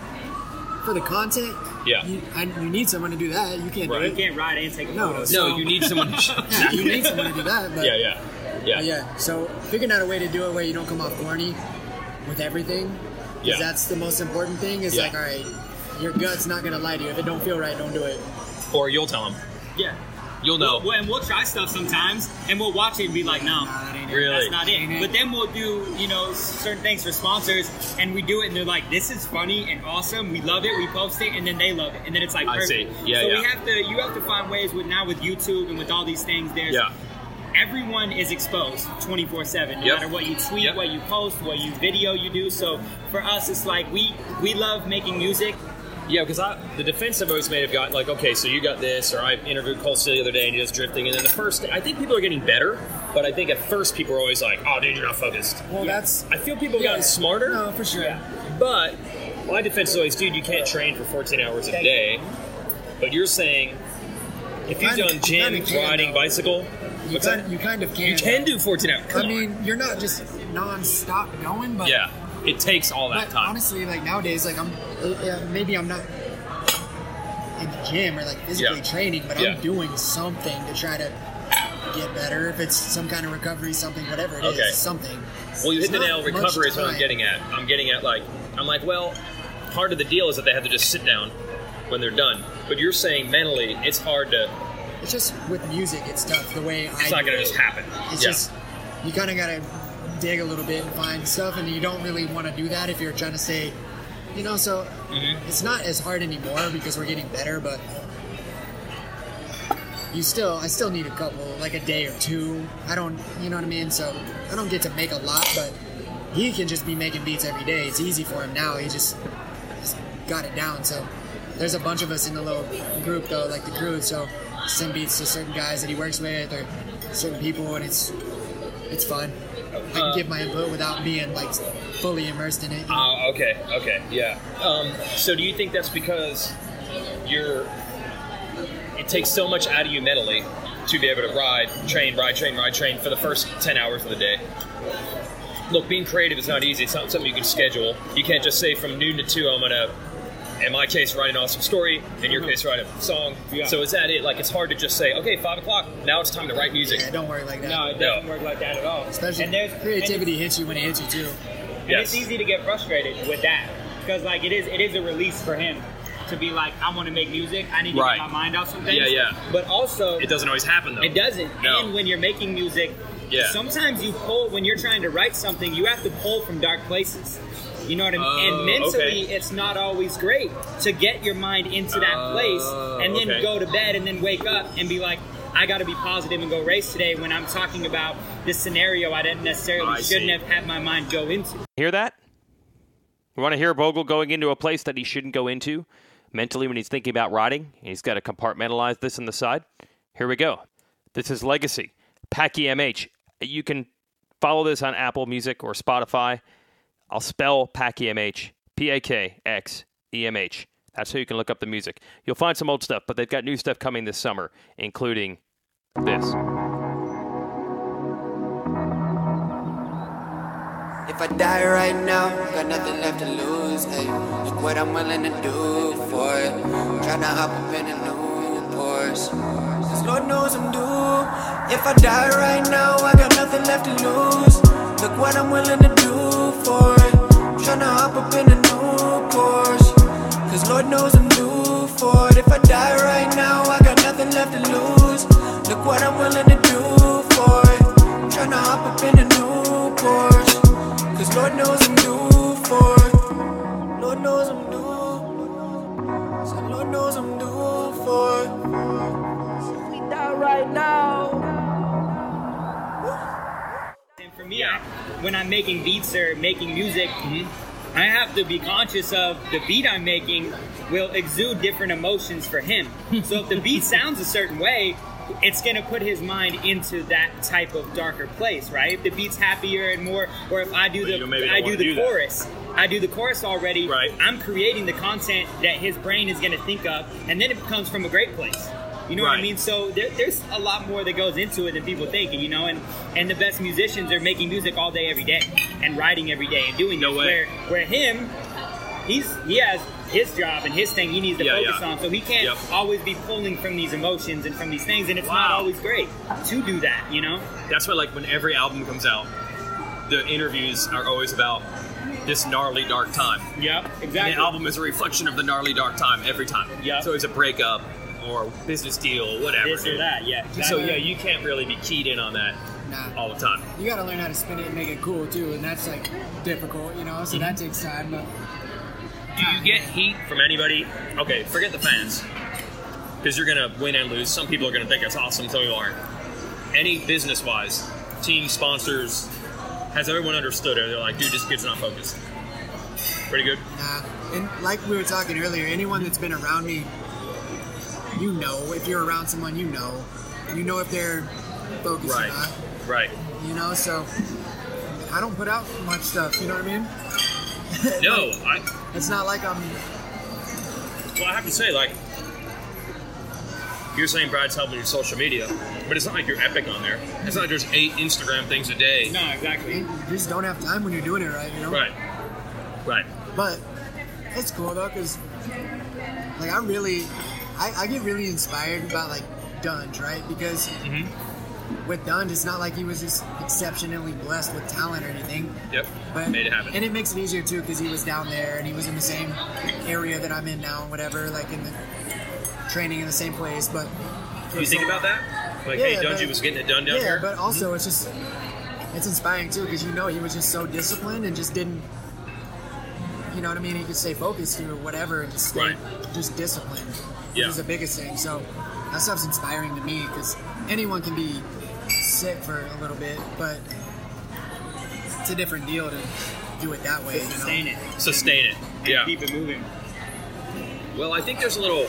for the content, you need someone to do that. You can't do it. You can't ride and take photos. No, you need someone to you need someone to do that. But, Yeah. So figuring out a way to do it where you don't come off corny with everything, because that's the most important thing. Is like, all right, your gut's not gonna lie to you. If it don't feel right, don't do it. Or you'll tell them. Yeah. You'll know. Well, and we'll try stuff sometimes, and we'll watch it and be like, no, that ain't really? That's not it. But then we'll do, certain things for sponsors, and we do it, and they're like, this is funny and awesome. We love it. We post it, and then they love it, and then it's like perfect. I see. Yeah, so you have to find ways with YouTube and with all these things. Everyone is exposed 24/7, no matter what you tweet, what you post, what you video you do. So for us, it's like we love making music. Yeah, because the defense I've always made have got like, okay, so you got this, or I interviewed Cole Steele the other day and he was drifting, and then I think people are getting better, but I think at first people are always like, oh, dude, you're not focused. Well, I feel people have gotten smarter. No, for sure. Yeah. But my defense is always, dude, you can't train for 14 hours a day. But you're saying, if you've done gym, riding, bicycle, you kind of can. You can do 14 hours. I mean, you're not just non-stop going, but... Yeah. It takes all that time. Honestly, like nowadays, like maybe I'm not in the gym or like physically training, but I'm doing something to try to get better. If it's some kind of recovery, something, whatever it is, something. Well, you hit the nail. Recovery is what I'm getting at. I'm getting at well, part of the deal is that they have to just sit down when they're done. But you're saying mentally, it's hard to. It's just with music, it's tough. The way it's not going to just happen. It's just you kind of got to dig a little bit and find stuff, and you don't really want to do that if you're trying to say, so it's not as hard anymore because we're getting better, but I still need a couple, like a day or two. I don't, you know what I mean? So I don't get to make a lot, but he can just be making beats every day. It's easy for him now. He just got it down. So there's a bunch of us in the little group though, like the crew, so send beats to certain guys that he works with or certain people, and it's fun. I can give my input without being like fully immersed in it. Okay, yeah. So do you think that's because it takes so much out of you mentally to be able to train for the first 10 hours of the day? Look, being creative is not easy. It's not something you can schedule. You can't just say from noon to 2, I'm going to, in my case, write an awesome story. In your case, write a song. Yeah. So is that it? Like, it's hard to just say, okay, 5 o'clock, now it's time to write music. Yeah, don't work like that. No, it doesn't work like that at all. Especially creativity hits you when it hits you, too. And it's easy to get frustrated with that because, like, it is a release for him. to be like, I want to make music. I need to get my mind off some things. Yeah. But also, it doesn't always happen though. It doesn't. No. And when you're making music, sometimes you pull, when you're trying to write something, you have to pull from dark places. You know what I mean? And mentally, it's not always great to get your mind into that place and then go to bed and then wake up and be like, I got to be positive and go race today when I'm talking about this scenario I didn't necessarily shouldn't have had my mind go into. Hear that? You want to hear Bogle going into a place that he shouldn't go into mentally when he's thinking about riding? He's got to compartmentalize this on the side. Here we go. This is Legacy, Packy MH. You can follow this on Apple Music or Spotify. I'll spell Packy MH, P-A-K-X-E-M-H. That's how you can look up the music. You'll find some old stuff, but they've got new stuff coming this summer, including this. If I die right now, got nothing left to lose. Hey, look what I'm willing to do for it. Tryna hop up in a new Porsche, 'cause Lord knows I'm due. If I die right now, I got nothing left to lose. Look what I'm willing to do for it. Tryna hop up in a new Porsche, 'cause Lord knows I'm due for it. If I die right now, I got nothing left to lose. Look what I'm willing to do for it. Tryna hop up in a new Porsche, 'cause Lord knows I'm due for it. Lord knows I'm due. So Lord knows I'm due for it. If we die right now. And for me, when I'm making beats or making music, I have to be conscious of the beat I'm making will exude different emotions for him. So if the beat sounds a certain way, it's going to put his mind into that type of darker place, right? If the beat's happier and more, or if I do the chorus. I do the chorus already. Right. I'm creating the content that his brain is going to think of, and then it comes from a great place. You know what I mean? So there's a lot more that goes into it than people think, you know. And the best musicians are making music all day, every day, and writing every day and doing this. Where him, he has his job and his thing he needs to focus on, so he can't always be pulling from these emotions and from these things, and it's not always great to do that, you know. That's why, like, when every album comes out, the interviews are always about this gnarly dark time. Yep, exactly. And the album is a reflection of the gnarly dark time every time. Yep. So it's a breakup or business deal, whatever. This or that, exactly. So you can't really be keyed in on that all the time. You got to learn how to spin it and make it cool too, and that's like difficult, you know. So that takes time. But do you get heat from anybody? Okay, forget the fans, because you're gonna win and lose. Some people are gonna think it's awesome, some people aren't. Any business-wise, team sponsors, has everyone understood it? They're like, dude, this kid's not focused. Pretty good. And like we were talking earlier, anyone that's been around me, you know, if you're around someone, you know if they're focused or not. Right. You know, so I don't put out much stuff. You know what I mean? No, it's not like I'm. Well, I have to say, like, you're saying Brad's helping your social media, but it's not like you're epic on there. It's not like there's 8 Instagram things a day. No, exactly. You just don't have time when you're doing it right, you know? Right. But it's cool, though, because, like, I get really inspired about, like, Dunge, right? Because with Dunge, it's not like he was just exceptionally blessed with talent or anything. Yep, but made it happen. And it makes it easier, too, because he was down there and he was in the same area that I'm in now, whatever, like, in the training in the same place. But you think about that? Like, hey, Dungy was getting it done down here? Yeah, but also it's just, it's inspiring, too, because, you know, he was just so disciplined and just didn't, you know what I mean? He could stay focused or whatever and just stay just disciplined, which is the biggest thing. So that stuff's inspiring to me because anyone can be sick for a little bit, but it's a different deal to do it that way. Sustain it. Sustain it. Yeah. Keep it moving. Well, I think there's a little...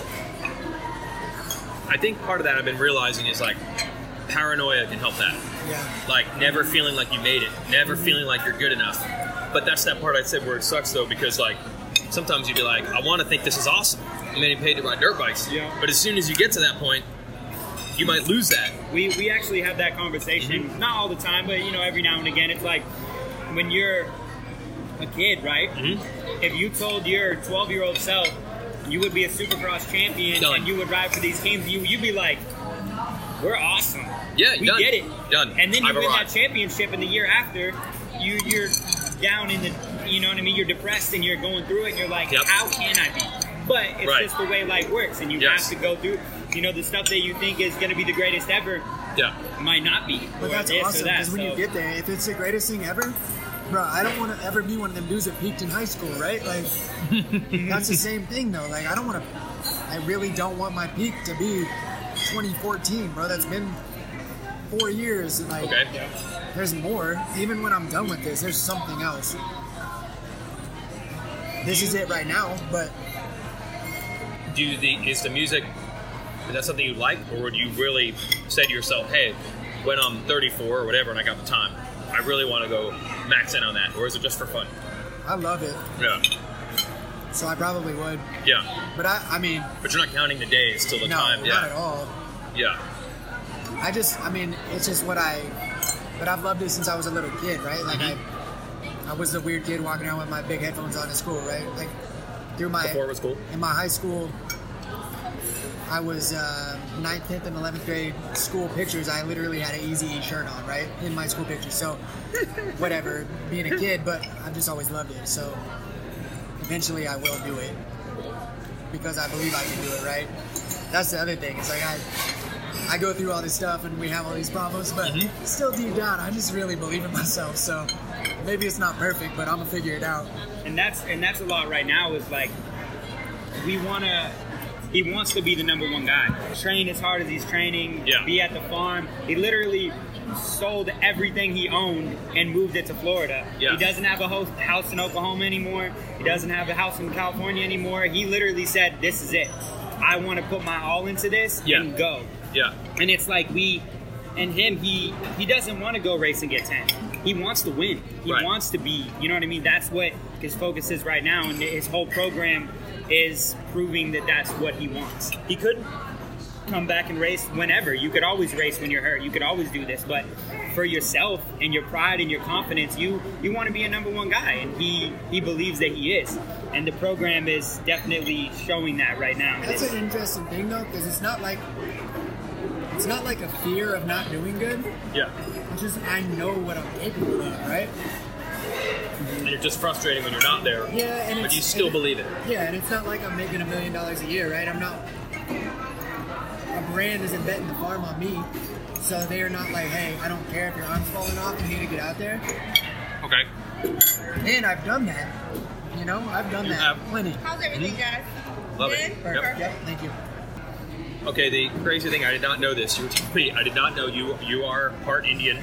I think part of that I've been realizing is, like, paranoia can help that. Yeah. Like, never feeling like you made it. Never feeling like you're good enough. But that's that part I said where it sucks, though, because, like, sometimes you'd be like, I want to think this is awesome. I'm getting paid to ride dirt bikes. Yeah. But as soon as you get to that point, you might lose that. We actually have that conversation. Not all the time, but, you know, every now and again. It's like when you're a kid, right? If you told your 12-year-old self you would be a Supercross champion and you would ride for these teams, you'd be like, we're awesome. Yeah, we get it. Done. And then you win that championship, and the year after, you're down in the, you know what I mean? You're depressed and you're going through it, and you're like, how can I be? But it's just the way life works, and you have to go through, the stuff that you think is going to be the greatest ever might not be. But that's awesome, because when you get there, if it's the greatest thing ever, bro, I don't want to ever be one of them dudes that peaked in high school, right? Like, that's the same thing, though. Like, I really don't want my peak to be 2014, bro. That's been 4 years. And like, there's more. Even when I'm done with this, there's something else. This is it right now, but... Is the music, is that something you like, or would you really say to yourself, hey, when I'm 34 or whatever and I got the time, I really want to go max in on that, or is it just for fun? I love it. Yeah. So I probably would. Yeah. But I mean... But you're not counting the days till the time. No, not at all. Yeah. It's just what I've loved it since I was a little kid, right? Like, I was the weird kid walking around with my big headphones on in school, right? Like, before it was cool? In my high school, I was 9th, 10th, and 11th grade school pictures. I literally had an Eazy-E shirt on, right? In my school pictures. So, whatever, being a kid, but I've just always loved it. So, eventually I will do it. Because I believe I can do it, right? That's the other thing. It's like I go through all this stuff and we have all these problems, but still deep down, I just really believe in myself. So, maybe it's not perfect, but I'm going to figure it out. And that's a lot right now is like, he wants to be the number one guy. Train as hard as he's training, be at the farm. He literally sold everything he owned and moved it to Florida. Yeah. He doesn't have a house in Oklahoma anymore. He doesn't have a house in California anymore. He literally said, this is it. I want to put my all into this and go. Yeah. And it's like he doesn't want to go race and get 10. He wants to win. He wants to be, you know what I mean? That's what his focus is right now, and his whole program is proving that that's what he wants. He could come back and race whenever. You could always race when you're hurt. You could always do this, but for yourself and your pride and your confidence, you want to be a number one guy, and he believes that he is. And the program is definitely showing that right now. That's an interesting thing, though, because it's not like a fear of not doing good. Yeah. It's just, I know what I'm capable of, right? And it's just frustrating when you're not there. Yeah, but you still believe it. Yeah, and it's not like I'm making $1 million a year, right? I'm not. A brand isn't betting the farm on me, so they're not like, hey, I don't care if your arm's falling off, you need to get out there. Okay. And I've done that. I've done that plenty. How's everything, guys? Love it. Yep, thank you. Okay, the crazy thing, I did not know this. You were telling me, I did not know you are part Indian,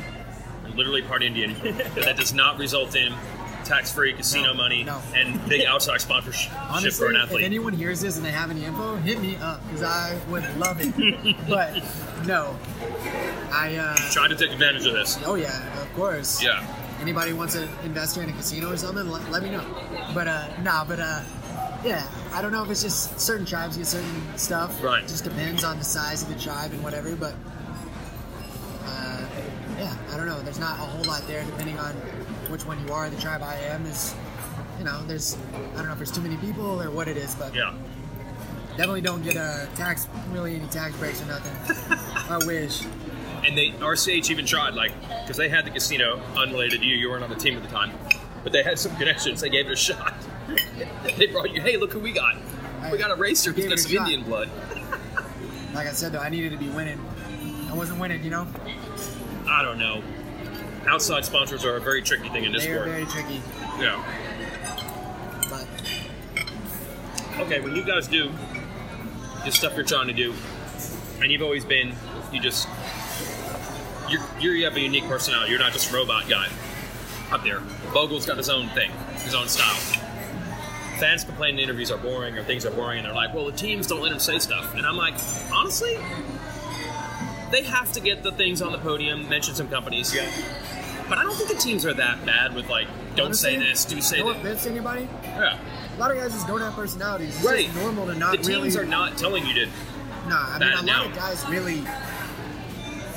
literally part Indian. That does not result in tax-free casino money and big outside sponsorship. Honestly, for an athlete. If anyone hears this and they have any info, hit me up, because I would love it. But no, I trying to take advantage of this. Oh yeah, of course. Yeah. Anybody wants to invest in a casino or something, let me know. But yeah, I don't know if it's just certain tribes get certain stuff. Right. It just depends on the size of the tribe and whatever. But yeah, I don't know. There's not a whole lot there depending on which one you are. The tribe I am is, there's, I don't know if there's too many people or what it is, but yeah, definitely don't get any tax breaks or nothing. I wish. And RCH even tried, because they had the casino, unrelated to you. You weren't on the team at the time, but they had some connections. They gave it a shot. They brought you, hey, look who we got. We got a racer who's got some Indian blood. Like I said, though, I needed to be winning. I wasn't winning, I don't know. Outside sponsors are a very tricky thing in this sport. They're very tricky. Yeah. But okay, when you guys do the stuff you're trying to do, and you've always been, you have a unique personality. You're not just a robot guy up there. Bogle's got his own thing, his own style. Fans complain the interviews are boring or things are boring, and they're like, well, the teams don't let him say stuff. And I'm like, honestly, they have to get the things on the podium, mention some companies. Yeah. But I don't think the teams are that bad with, don't say this, do say that. Don't offense anybody? Yeah. A lot of guys just don't have personalities. It's just normal to not really... The teams are not telling you to... Nah, a lot of guys really...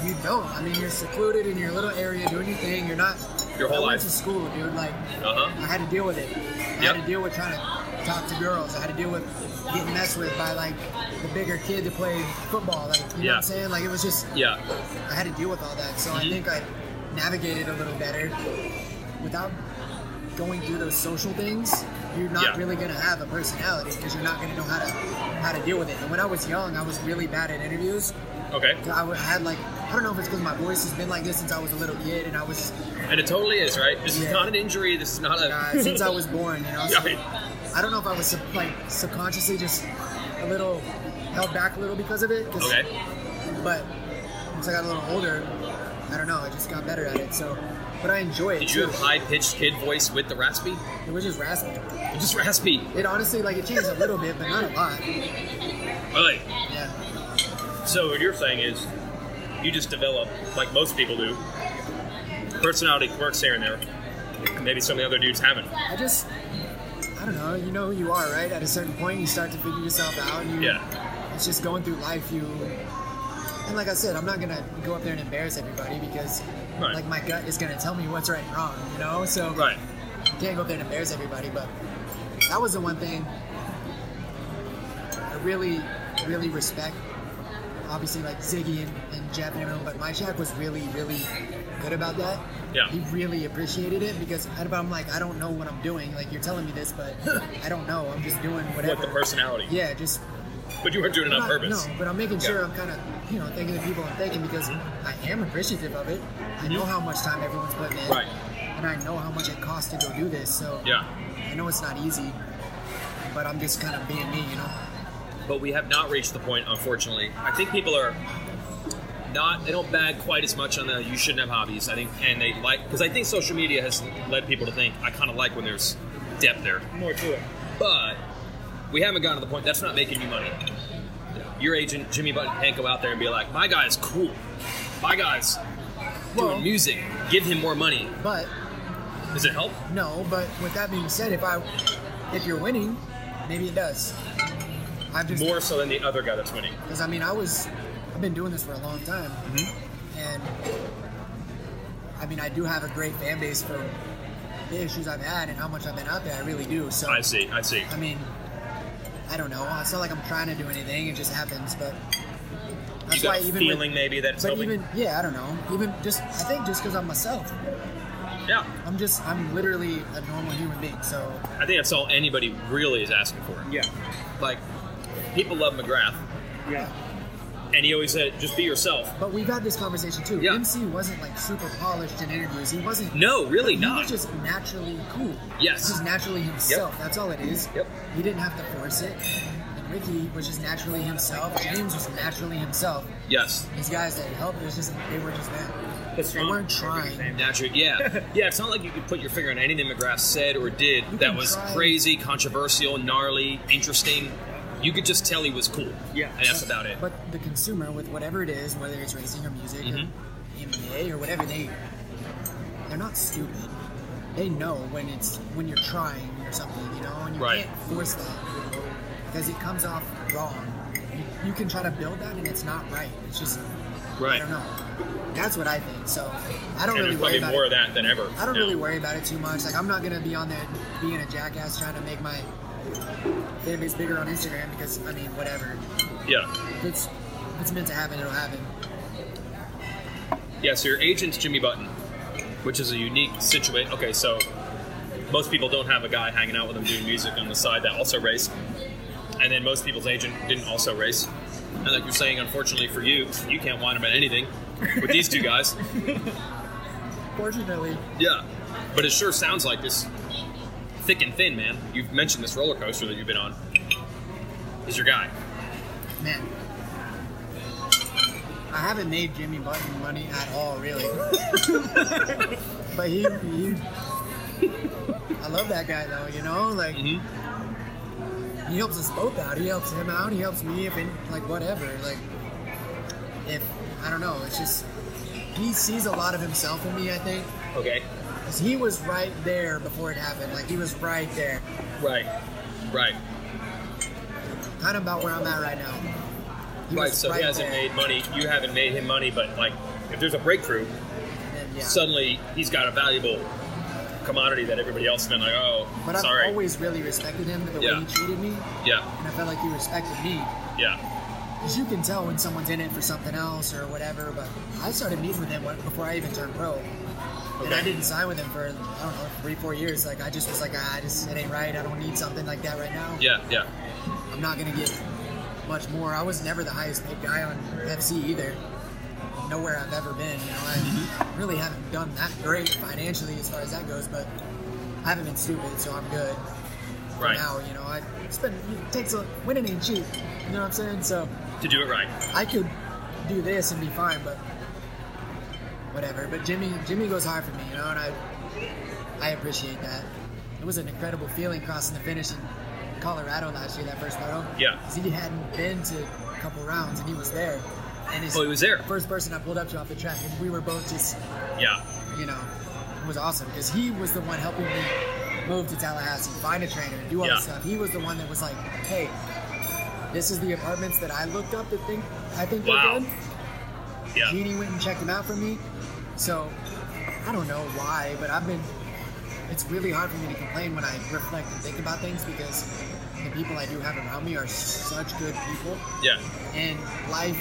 You don't. I mean, you're secluded in your little area doing your thing. You're not... Your whole life. I went to school, dude. I had to deal with it. I had to deal with trying to talk to girls. I had to deal with getting messed with by, the bigger kid that played football. You know what I'm saying? It was just... Yeah. I had to deal with all that. So I think I navigated a little better without going through those social things, you're not really going to have a personality because you're not going to know how to deal with it. And when I was young, I was really bad at interviews. Okay. I had like, I don't know if it's because my voice has been like this since I was a little kid, and And it totally is, right? This is not an injury. This is not a. Since I was born, you know. So Right. I don't know if I was subconsciously just a little held back a little because of it. Okay. But once I got a little older, I don't know. I just got better at it. So, but I enjoy it. Did you have high-pitched kid voice with the raspy? It was just raspy. Just raspy. It honestly, like, it changed a little bit, but not a lot. Really? Yeah. So what you're saying is, you just develop, like most people do, personality quirks here and there. Maybe some of the other dudes haven't. I don't know. You know who you are, right? At a certain point, you start to figure yourself out. And it's just going through life. And like I said, I'm not gonna go up there and embarrass everybody because, like, my gut is gonna tell me what's right and wrong. You know, so I can't go up there and embarrass everybody. But that was the one thing I really, really respect. Obviously, like Ziggy and Jeff and everyone, but my Jack was really, really good about that. Yeah. He really appreciated it because I'm like, I don't know what I'm doing. Like, you're telling me this, but I don't know. I'm just doing whatever. What, the personality? Yeah, just. But you weren't doing it on purpose. No, but I'm making sure I'm kind of, thinking of people I'm thinking because I am appreciative of it. I know how much time everyone's putting in. Right. And I know how much it costs to go do this. So I know it's not easy, but I'm just kind of being me, But we have not reached the point, unfortunately. I think people are they don't bag quite as much on the you shouldn't have hobbies. I think, and they like, because I think social media has led people to think, I kind of like when there's depth there. More to it. But we haven't gotten to the point, that's not making you money. Your agent, Jimmy Button, can't go out there and be like, my guy's cool. My guy's doing music. Give him more money. But does it help? No, but with that being said, if you're winning, maybe it does. More so than the other guy that's winning. Because I've been doing this for a long time, and I do have a great fan base for the issues I've had and how much I've been out there. I really do. So I see. I don't know. It's not like I'm trying to do anything. It just happens. But that's you got why a feeling maybe that it's helping? I don't know. I think just because I'm myself. Yeah. I'm literally a normal human being. So I think that's all anybody really is asking for. Yeah. Like, people love McGrath. Yeah. And he always said, just be yourself. But we've had this conversation too. Yeah. MC wasn't like super polished in interviews. He wasn't. No, really he not. He was just naturally cool. Yes. He was naturally himself. Yep. That's all it is. Yep. He didn't have to force it. And Ricky was just naturally himself. James was naturally himself. Yes. These guys that helped, they were just that. They weren't trying. Naturally, yeah. Yeah, it's not like you could put your finger on anything McGrath said or did that was crazy, controversial, gnarly, interesting. You could just tell he was cool. Yeah. And that's about it. But the consumer, with whatever it is, whether it's racing or music or NBA or whatever, they're not stupid. They know when you're trying or something, and you can't force that because it comes off wrong. You can try to build that and it's not right. It's just, I don't know. That's what I think. So I don't really worry about it. More of that than ever. I don't really worry about it too much. Like, I'm not going to be on there being a jackass trying to make my fan base bigger on Instagram because, whatever. Yeah. If it's meant to happen, it'll happen. Yeah, so your agent's Jimmy Button, which is a unique situation. Okay, so most people don't have a guy hanging out with them doing music on the side that also raced. And then most people's agent didn't also race. And like you're saying, unfortunately for you, you can't whine about anything with these two guys. Fortunately. Yeah. But it sure sounds like this thick and thin, man. You've mentioned this roller coaster that you've been on. Is your guy. Man. I haven't made Jimmy Button money at all, really. But he I love that guy, though, Like, he helps us both out. He helps him out. He helps me, whatever. Like, I don't know. It's just, he sees a lot of himself in me, I think. Okay. Because he was right there before it happened. Like, he was right there. Right. Kind of about where I'm at right now. So he hasn't made money. You haven't made him money, but, if there's a breakthrough, suddenly he's got a valuable commodity that everybody else has been like, but sorry. I've always really respected him the way he treated me. Yeah. And I felt like he respected me. Yeah. Because you can tell when someone's in it for something else or whatever, but I started meeting with him before I even turned pro. And I didn't sign with him for, I don't know, 3-4 years. Like, I just was like, it ain't right. I don't need something like that right now. Yeah. I'm not going to get much more. I was never the highest paid guy on FC either. Nowhere I've ever been. I really haven't done that great financially as far as that goes, but I haven't been stupid, so I'm good. Right. Now, it takes winning ain't cheap. You know what I'm saying? So to do it right. I could do this and be fine, but whatever. But Jimmy goes hard for me, and I appreciate that. It was an incredible feeling crossing the finish in Colorado last year, that first moto. Yeah. Because he hadn't been to a couple rounds, and he was there. And he was there. First person I pulled up to off the track, and we were both just, it was awesome because he was the one helping me move to Tallahassee, find a trainer, do all this stuff. He was the one that was like, hey, this is the apartments that I looked up that I think they're good. Yeah. Jeannie went and checked them out for me. So I don't know why, but it's really hard for me to complain when I reflect and think about things because the people I do have around me are such good people. Yeah. And life,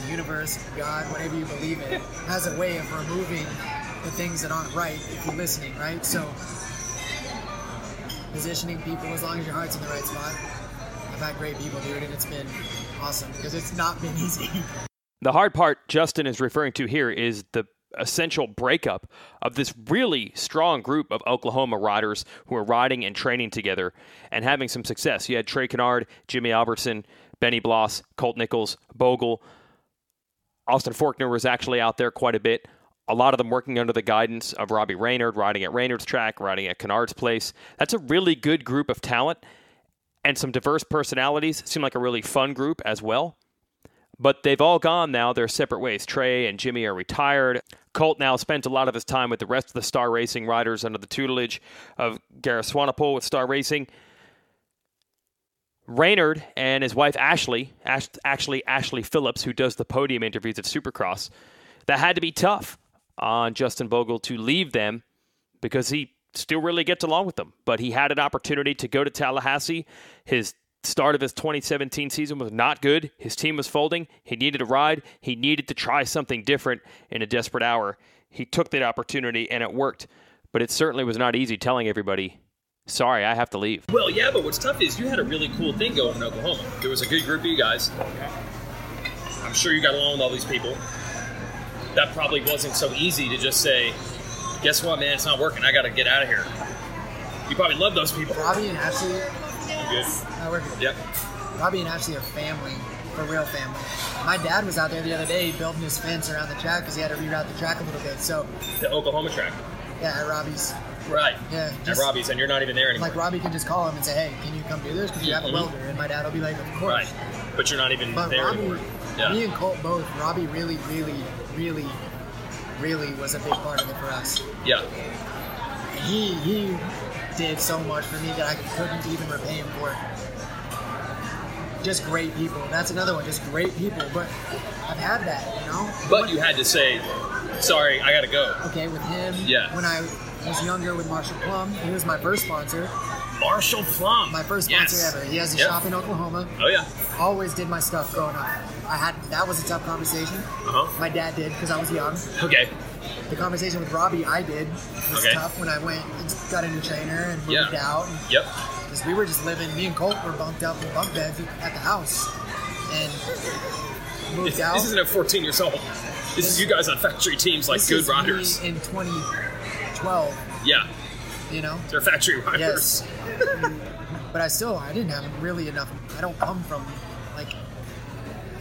the universe, God, whatever you believe in, has a way of removing the things that aren't right if you're listening, right? So positioning people as long as your heart's in the right spot. I've had great people, dude, and it's been awesome because it's not been easy. The hard part Justin is referring to here is the essential breakup of this really strong group of Oklahoma riders who are riding and training together and having some success. You had Trey Kennard, Jimmy Albertson, Benny Bloss, Colt Nichols, Bogle. Austin Faulkner was actually out there quite a bit. A lot of them working under the guidance of Robbie Reynard, riding at Reynard's track, riding at Kennard's place. That's a really good group of talent and some diverse personalities. Seem like a really fun group as well. But they've all gone now their separate ways. Trey and Jimmy are retired. Colt now spent a lot of his time with the rest of the Star Racing riders under the tutelage of Gareth Swanepoel with Star Racing. Reynard and his wife Ashley Phillips, who does the podium interviews at Supercross, that had to be tough on Justin Bogle to leave them because he still really gets along with them. But he had an opportunity to go to Tallahassee. His start of his 2017 season was not good. His team was folding. He needed a ride. He needed to try something different in a desperate hour. He took that opportunity, and it worked. But it certainly was not easy telling everybody, sorry, I have to leave. Well, yeah, but what's tough is you had a really cool thing going in Oklahoma. There was a good group of you guys. I'm sure you got along with all these people. That probably wasn't so easy to just say, guess what, man, it's not working. I got to get out of here. You probably love those people. Robbie and Ashley. Good. We're good. Yep. Robbie and Ashley are family, for real family. My dad was out there the other day building his fence around the track because he had to reroute the track a little bit. So the Oklahoma track. Yeah, at Robbie's. Right. Yeah. At Robbie's, and you're not even there anymore. Like Robbie can just call him and say, "Hey, can you come do this? Because you have a welder." And my dad will be like, "Of course." Right. But you're not even there Robbie, anymore. Yeah. Me and Colt both. Robbie really was a big part of it for us. Yeah. He did so much for me that I couldn't even repay him for it. Just great people. That's another one. Just great people. But I've had that, you know? But you had to say, sorry, I got to go. Okay, with him. Yeah. When I was younger with Marshall Plum, he was my first sponsor. Marshall Plum. My first sponsor ever. He has a shop in Oklahoma. Oh, yeah. Always did my stuff growing up. That was a tough conversation. My dad did because I was young. Okay. The conversation with Robbie I did was tough when I went and got a new trainer and moved out. Yep. Because we were just living, me and Colt were bunked up in bunk beds at the house. And moved out. This isn't at 14 years old. This is you guys on factory teams like good riders. Me in 2012. Yeah. You know? They're factory riders. Yes. But I didn't have really enough. I don't come from like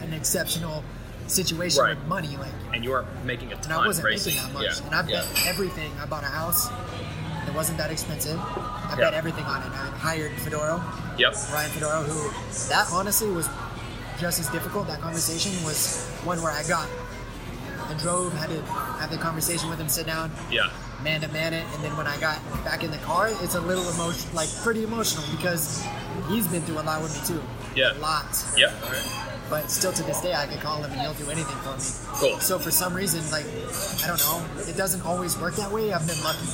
an exceptional situation with money, like, and you weren't making a ton. And I wasn't racing. making that much, and I bet everything. I bought a house. It wasn't that expensive. I bet everything on it. I hired Fedoro. Ryan Fedoro, who that honestly was just as difficult. That conversation was one where I got and drove, had to have the conversation with him, sit down, man to man it, and then when I got back in the car, it's a little emotional, like pretty emotional because he's been through a lot with me too. A lot. But still to this day, I can call him and he'll do anything for me. Cool. So for some reason, like, I don't know, it doesn't always work that way. I've been lucky.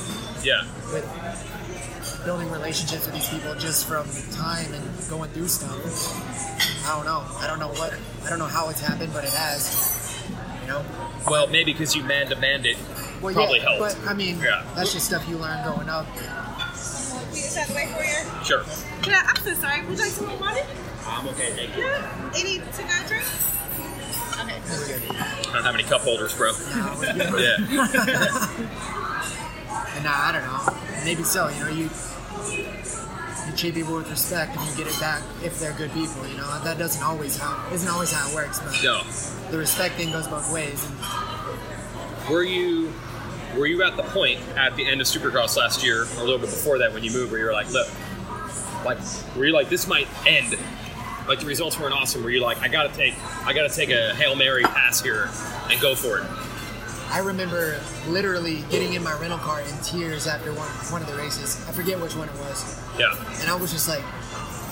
With building relationships with these people just from time and going through stuff. I don't know. I don't know how it's happened, but it has. You know? Well, maybe because you man-to-manned it probably helped. But I mean, that's just stuff you learn growing up. Is that the way for you? Sure. Yeah, I'm so sorry. Would you like some more water? I'm okay, thank you. Yeah. Any to-go drinks? Okay. I don't have any cup holders, bro. Yeah. And I don't know. Maybe so. You know, you treat people with respect and you get it back if they're good people. You know, that isn't always how it works. But No. the respect thing goes both ways. And Were you at the point at the end of Supercross last year, or a little bit before that, when you moved, where you were like, look, like, were you like, this might end? Like the results weren't awesome. Were you like, I gotta take a Hail Mary pass here and go for it? I remember literally getting in my rental car in tears after one of the races. I forget which one it was. Yeah. And I was just like,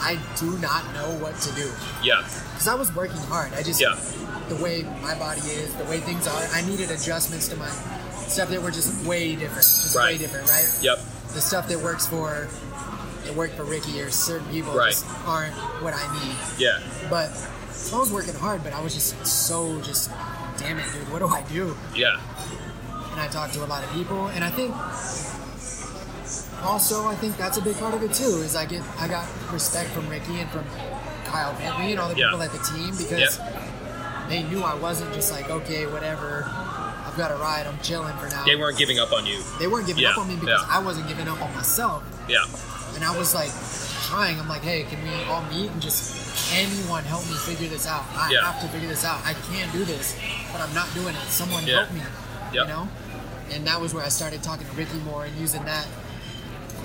I do not know what to do. Yeah. Because I was working hard. The way my body is, the way things are, I needed adjustments to my stuff that were just way different. Way different, right? Yep. The stuff that worked for Ricky or certain people just aren't what I need. Yeah. But I was working hard, but I was just damn it, dude, what do I do? Yeah. And I talked to a lot of people, and I think that's a big part of it too, is I got respect from Ricky and from Kyle Bentley and all the people at the team, because they knew I wasn't just like, okay, whatever, I've got a ride, I'm chilling for now. They weren't giving up on you. They weren't giving up on me because I wasn't giving up on myself. Yeah. And I was like trying, I'm like, hey, can we all meet and just anyone help me figure this out? I have to figure this out. I can't do this, but I'm not doing it. Someone help me, you know? And that was where I started talking to Ricky more and using that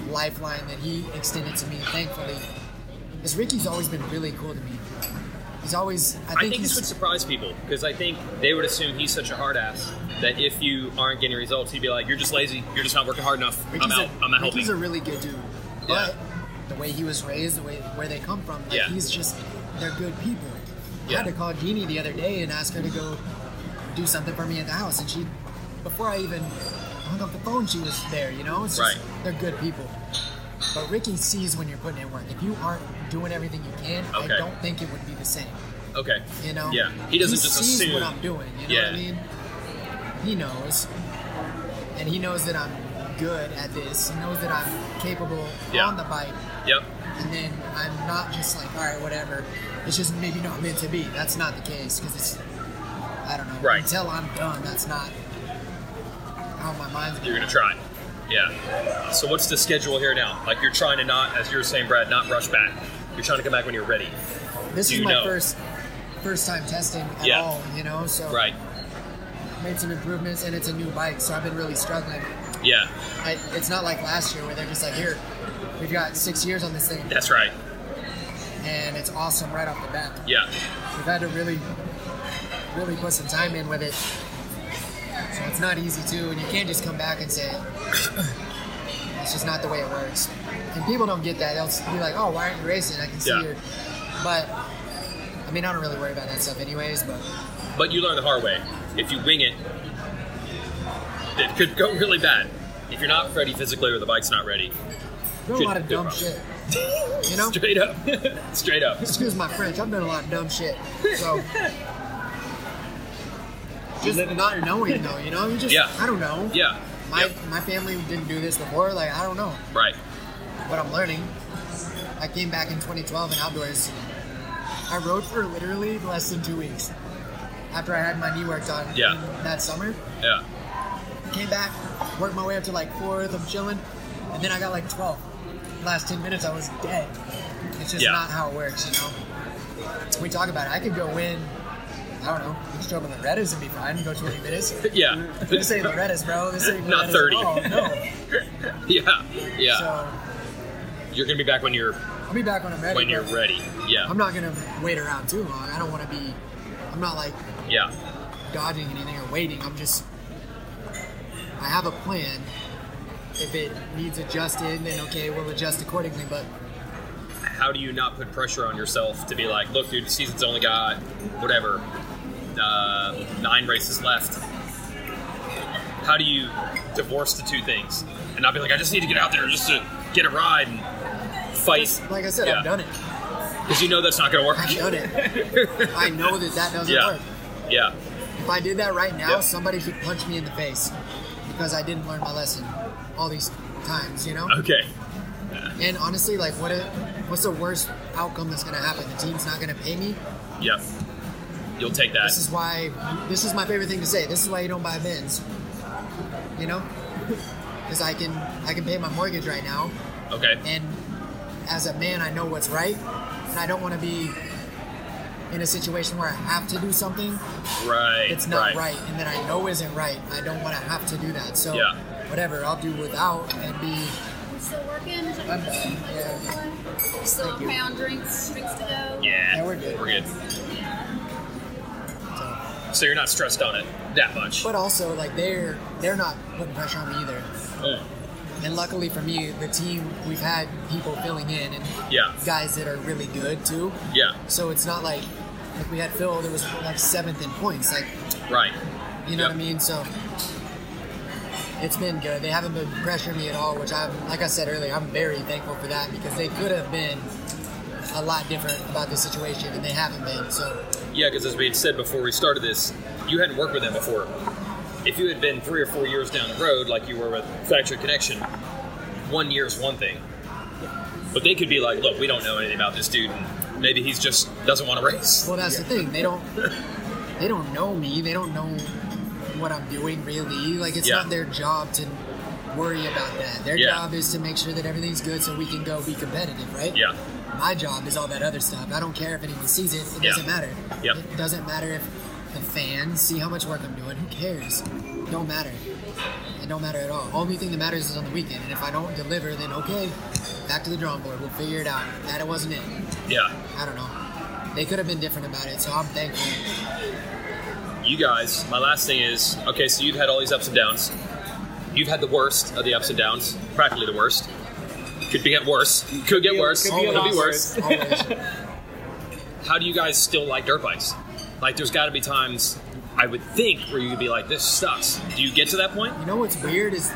lifeline that he extended to me, thankfully. Because Ricky's always been really cool to me. He's always, I think this would surprise people, because I think they would assume he's such a hard ass that if you aren't getting results, he'd be like, you're just lazy, you're just not working hard enough, I'm not helping. Ricky's a really good dude. But the way he was raised, where they come from, like they're good people. I had to call Jeannie the other day and ask her to go do something for me at the house, and before I even hung up the phone, she was there, you know? It's just, they're good people. But Ricky sees when you're putting in work. If you aren't doing everything you can, I don't think it would be the same. Okay. You know? Yeah. He doesn't just sees assume what I'm doing, you know what I mean? He knows. And he knows that I'm good at this. He knows that I'm capable on the bike. Yep. And then I'm not just like, all right, whatever. It's just maybe not meant to be. That's not the case, because it's, I don't know. Right. Until I'm done, that's not how my mind's You're going to try. Yeah. So what's the schedule here now? Like, you're trying to not, as you were saying, Brad, not rush back. You're trying to come back when you're ready. This is my first time testing at all, you know? So made some improvements, and it's a new bike, so I've been really struggling. Yeah. It's not like last year where they're just like, here, we've got 6 years on this thing. That's right. And it's awesome right off the bat. Yeah. We've had to really put some time in with it. So it's not easy too, and you can't just come back and say, it's just not the way it works. And people don't get that. They'll be like, oh, why aren't you racing? I can see you. But, I mean, I don't really worry about that stuff anyways, But you learn the hard way. If you wing it, it could go really bad. If you're not ready physically or the bike's not ready. I've done a lot of dumb shit. You know? Straight up. Straight up. Excuse my French. I've done a lot of dumb shit. So, just not knowing though, you know? You just, I don't know. Yeah. My family didn't do this before. Like, I don't know. Right. But I'm learning. I came back in 2012 in outdoors. I rode for literally less than 2 weeks after I had my knee worked on that summer. Yeah. Came back, worked my way up to like 4th, I'm chilling, and then I got like 12th. Last 10 minutes I was dead. It's just not how it works, you know? We talk about it. I could go win, I don't know, just jump in the Reddis and be fine, go 20 minutes. Yeah. This ain't the Reddis, bro. This ain't not Reddis 30. at all. No. Yeah. So, you're going to be back when you're... I'll be back when I'm ready. When you're ready, I'm not going to wait around too long. I don't want to be... I'm not like... dodging anything or waiting. I'm just... I have a plan. If it needs adjusted, then okay, we'll adjust accordingly, but... How do you not put pressure on yourself to be like, look, dude, the season's only got, whatever, 9 races left. How do you divorce the two things? And not be like, I just need to get out there just to get a ride and fight. Just, like I said, I've done it. Because you know that's not going to work. I've done it. I know that doesn't work. Yeah. If I did that right now, somebody could punch me in the face. because I didn't learn my lesson all these times, you know? Okay. And honestly, like, what's the worst outcome that's going to happen? The team's not going to pay me? Yep. You'll take that. This is my favorite thing to say. This is why you don't buy Benz. You know? Because I can pay my mortgage right now. Okay. And as a man, I know what's right. And I don't want to be in a situation where I have to do something it's not right. And that I know isn't right. I don't want to have to do that. So whatever, I'll do without and be... Still working? I'm done. Yeah. Still okay on drinks to go? Yeah, we're good. We're good. So you're not stressed on it that much. But also, like, they're not putting pressure on me either. And luckily for me, the team, we've had people filling in and guys that are really good too. Yeah. So it's not like we had Phil that was like 7th in points. Like, right. You know what I mean? So it's been good. They haven't been pressuring me at all, which like I said earlier, I'm very thankful for that because they could have been a lot different about the situation and they haven't been. So yeah, because as we had said before we started this, you hadn't worked with them before. If you had been 3 or 4 years down the road, like you were with Factory Connection, 1 year is one thing. But they could be like, look, we don't know anything about this dude, and maybe he's just doesn't want to race. Well, that's the thing. They don't know me. They don't know what I'm doing, really. Like, it's not their job to worry about that. Their job is to make sure that everything's good so we can go be competitive, right? Yeah. My job is all that other stuff. I don't care if anyone sees it. It doesn't matter. Yep. It doesn't matter if the fans see how much work I'm doing. Who cares? It don't matter. It don't matter at all. Only thing that matters is on the weekend. And if I don't deliver, then okay, back to the drawing board. We'll figure it out. That it wasn't it. Yeah. I don't know. They could have been different about it, so I'm thankful. You guys, my last thing is, okay, so you've had all these ups and downs. You've had the worst of the ups and downs, practically the worst. Could get worse. Could get worse. Could be worse. How do you guys still like dirt bikes? Like, there's got to be times, I would think, where you could be like, this sucks. Do you get to that point? You know what's weird is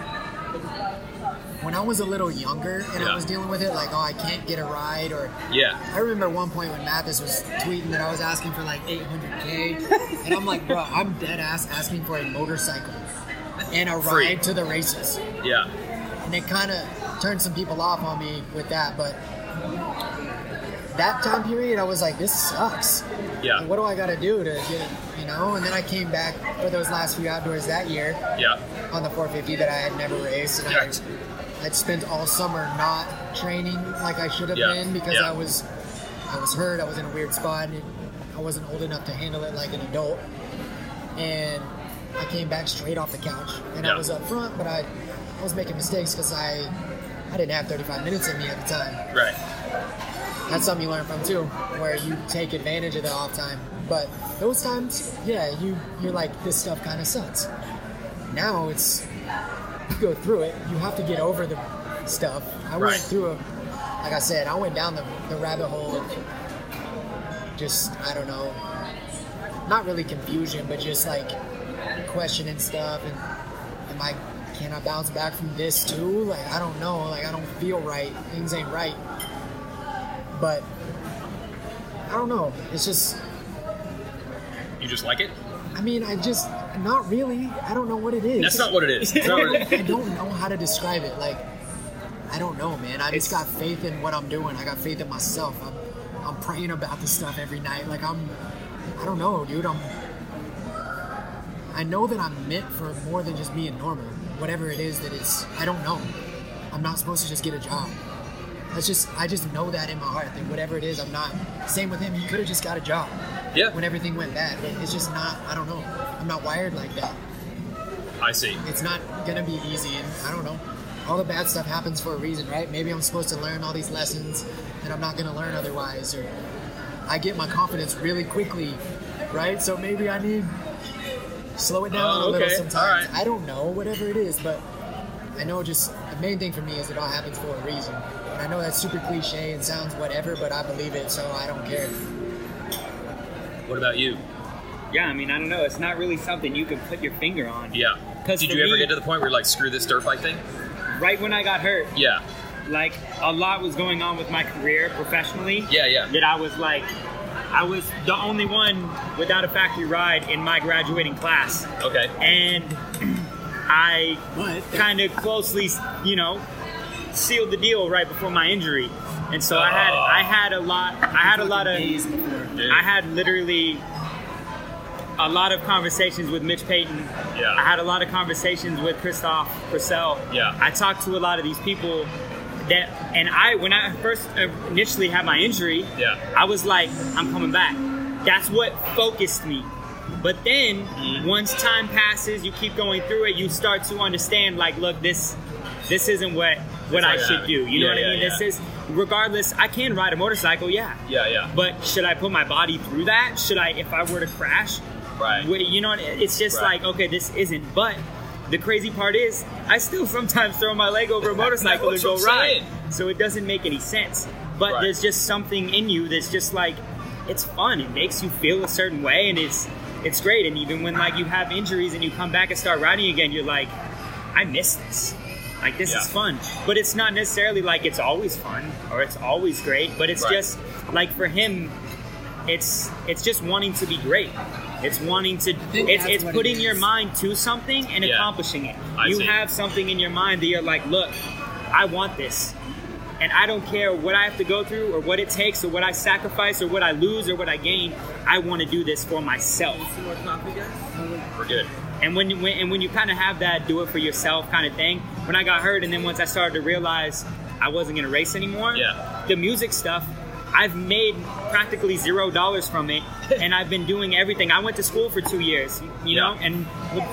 when I was a little younger and I was dealing with it, like, oh, I can't get a ride, or I remember one point when Mathis was tweeting that I was asking for like $800K, and I'm like, bro, I'm dead ass asking for a motorcycle and a ride to the races. Yeah. And it kind of turned some people off on me with that, but that time period, I was like, this sucks. Yeah. Like, what do I got to do to get it, you know? And then I came back for those last few outdoors that year on the 450 that I had never raced. And I'd spent all summer not training like I should have been because I was hurt. I was in a weird spot. And I wasn't old enough to handle it like an adult. And I came back straight off the couch. And I was up front, but I was making mistakes because I didn't have 35 minutes in me at the time. Right. That's something you learn from too, where you take advantage of the off time. But those times, you're like, this stuff kind of sucks. Now it's, you go through it, you have to get over the stuff. I went through like I said, I went down the rabbit hole of just, I don't know, not really confusion, but just like questioning stuff and can I bounce back from this too? Like, I don't know, like I don't feel right, things ain't right. But I don't know. It's just... You just like it? I mean, not really. I don't know what it is. That's not what it is. I don't know how to describe it. Like, I don't know, man. I just got faith in what I'm doing. I got faith in myself. I'm praying about this stuff every night. Like, I don't know, dude. I know that I'm meant for more than just being normal. Whatever it is that is, I don't know. I'm not supposed to just get a job. I just know that in my heart that whatever it is, I'm not. Same with him. He could have just got a job. Yeah. When everything went bad. But it's just not, I don't know. I'm not wired like that. I see. It's not going to be easy. And I don't know. All the bad stuff happens for a reason, right? Maybe I'm supposed to learn all these lessons that I'm not going to learn otherwise. Or I get my confidence really quickly, right? So maybe I need slow it down a little sometimes. All right. I don't know, whatever it is. But I know just the main thing for me is it all happens for a reason. I know that's super cliche and sounds whatever, but I believe it, so I don't care. What about you? Yeah, I mean, I don't know. It's not really something you can put your finger on. Yeah. Did you ever get to the point where you're like, screw this dirt bike thing? Right when I got hurt. Yeah. Like, a lot was going on with my career professionally. Yeah. That I was like, I was the only one without a factory ride in my graduating class. Okay. And I kind of closely, sealed the deal right before my injury. And so I had literally a lot of conversations with Mitch Payton. Yeah. I had a lot of conversations with Christophe Purcell. Yeah. I talked to a lot of these people when I first initially had my injury, I was like, I'm coming back. That's what focused me. But then once time passes, you keep going through it, you start to understand, like, look, this isn't what I should do. You know what I mean? This is, regardless, I can ride a motorcycle, but should I put my body through that? Should I, if I were to crash? Right. You know, it's just like, okay, this isn't. But the crazy part is, I still sometimes throw my leg over a motorcycle and go ride. So it doesn't make any sense. But there's just something in you that's just like, it's fun. It makes you feel a certain way, and it's great. And even when, like, you have injuries and you come back and start riding again, you're like, I miss this. Like, this is fun. But it's not necessarily like it's always fun or it's always great, but it's just, like, for him, it's just wanting to be great. It's wanting to, it's putting your mind to something and accomplishing it. You have something in your mind that you're like, look, I want this. And I don't care what I have to go through or what it takes or what I sacrifice or what I lose or what I gain. I want to do this for myself. We're good. And when you kind of have that do it for yourself kind of thing, when I got hurt and then once I started to realize I wasn't going to race anymore, the music stuff, I've made practically $0 from it, and I've been doing everything. I went to school for 2 years, you know, and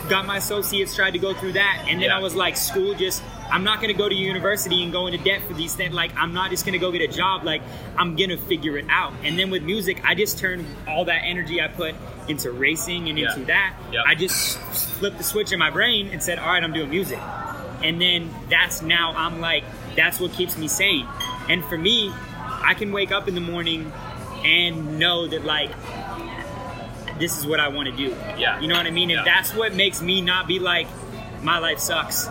got my associates, tried to go through that, and then I was like, school just, I'm not going to go to university and go into debt for these things. Like, I'm not just going to go get a job. Like, I'm going to figure it out. And then with music, I just turned all that energy I put into racing and into that. I just flipped the switch in my brain and said, all right, I'm doing music. And then I'm like, that's what keeps me sane. And for me, I can wake up in the morning and know that, like, this is what I want to do. You know what I mean? And that's what makes me not be like, my life sucks.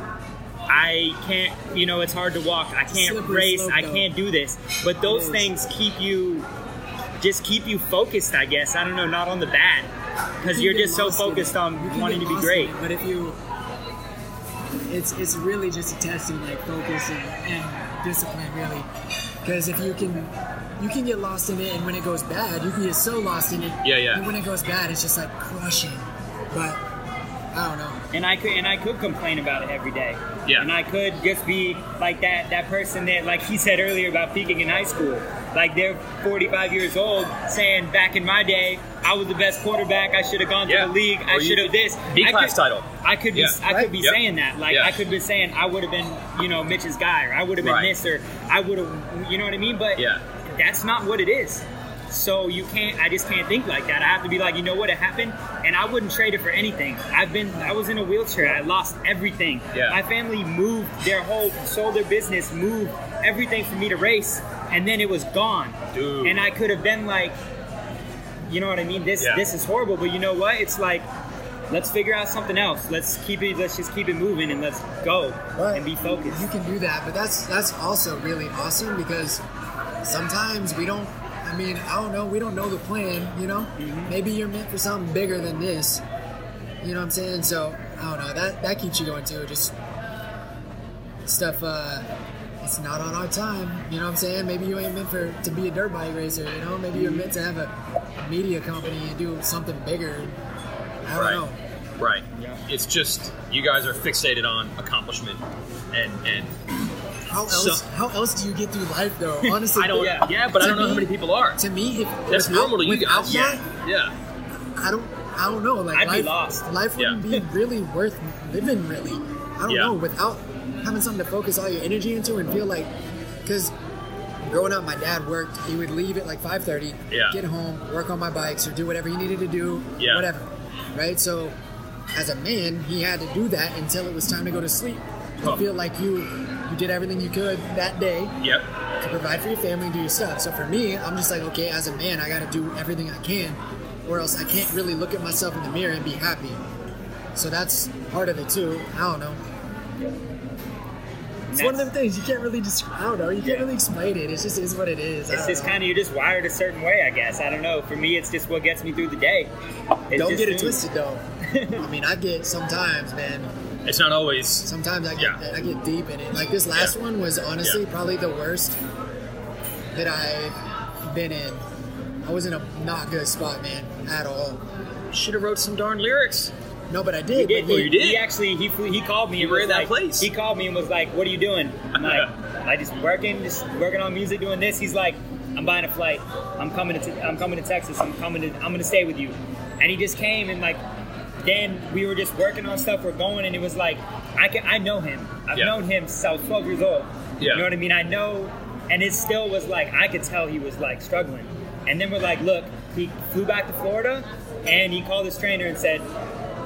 I can't, it's hard to walk. I can't race. I can't do this. But those things keep you focused, I guess. I don't know, not on the bad. Because you're just so focused on wanting to be great. But if you, it's really just a test of, like, focus and discipline, really. Because if you can get lost in it, and when it goes bad, you can get so lost in it. And when it goes bad, it's just like crushing. But I don't know. And I could complain about it every day. And I could just be like that person that, like he said earlier about peaking in high school. Like, they're 45 years old saying, back in my day, I was the best quarterback. I should have gone to the league. I should have this. B-class title. I could be saying that. Like, I could be saying I would have been, Mitch's guy, or I would have been this, or I would have, you know what I mean? But that's not what it is. So I just can't think like that. I have to be like, you know what, it happened, and I wouldn't trade it for anything. I was in a wheelchair. I lost everything. My family sold their business, moved everything for me to race, and then it was gone. Dude. And I could have been like, you know what I mean? This is horrible, but you know what? It's like, let's figure out something else. Let's just keep it moving and let's go and be focused. You can do that, but that's also really awesome, because sometimes we don't know the plan, Maybe you're meant for something bigger than this. You know what I'm saying? So, I don't know, that keeps you going too. Just stuff, it's not on our time, you know what I'm saying? Maybe you ain't meant to be a dirt bike racer, Maybe you're meant to have a media company and do something bigger. I don't know. Right. It's just, you guys are fixated on accomplishment and how else do you get through life, though? Honestly, I don't. But I don't know how many people are. To me, that's normal to you guys. I don't know. Like, I'd be lost. Life wouldn't be really worth living. Really, I don't know. Without having something to focus all your energy into and feel like, because growing up, my dad worked. He would leave at like 5:30, get home, work on my bikes, or do whatever he needed to do, whatever. Right. So, as a man, he had to do that until it was time to go to sleep. You feel like you did everything you could that day to provide for your family and do your stuff. So for me, I'm just like, okay, as a man, I got to do everything I can, or else I can't really look at myself in the mirror and be happy. So that's part of it too. I don't know. It's one of them things you can't really describe. I don't know. You can't really explain it. It just is what it is. It's just kind of, you're just wired a certain way, I guess. I don't know. For me, it's just what gets me through the day. Don't get it twisted, though. I mean, I get sometimes, man. It's not always. Sometimes I get deep in it. Like this last one was honestly probably the worst that I've been in. I was in a not good spot, man, at all. Should have wrote some darn lyrics. No, but I did. You did. He actually he called me. You were in that place. He called me and was like, "What are you doing?" I'm like, "I just working on music, doing this." He's like, "I'm buying a flight. I'm coming to Texas. I'm gonna stay with you." And he just came and like, then we were just working on stuff. We're going, and it was like, I know him. I've known him since I was 12 years old. Yeah. You know what I mean? I know, and it still was like I could tell he was like struggling. And then we're like, look, he flew back to Florida, and he called his trainer and said,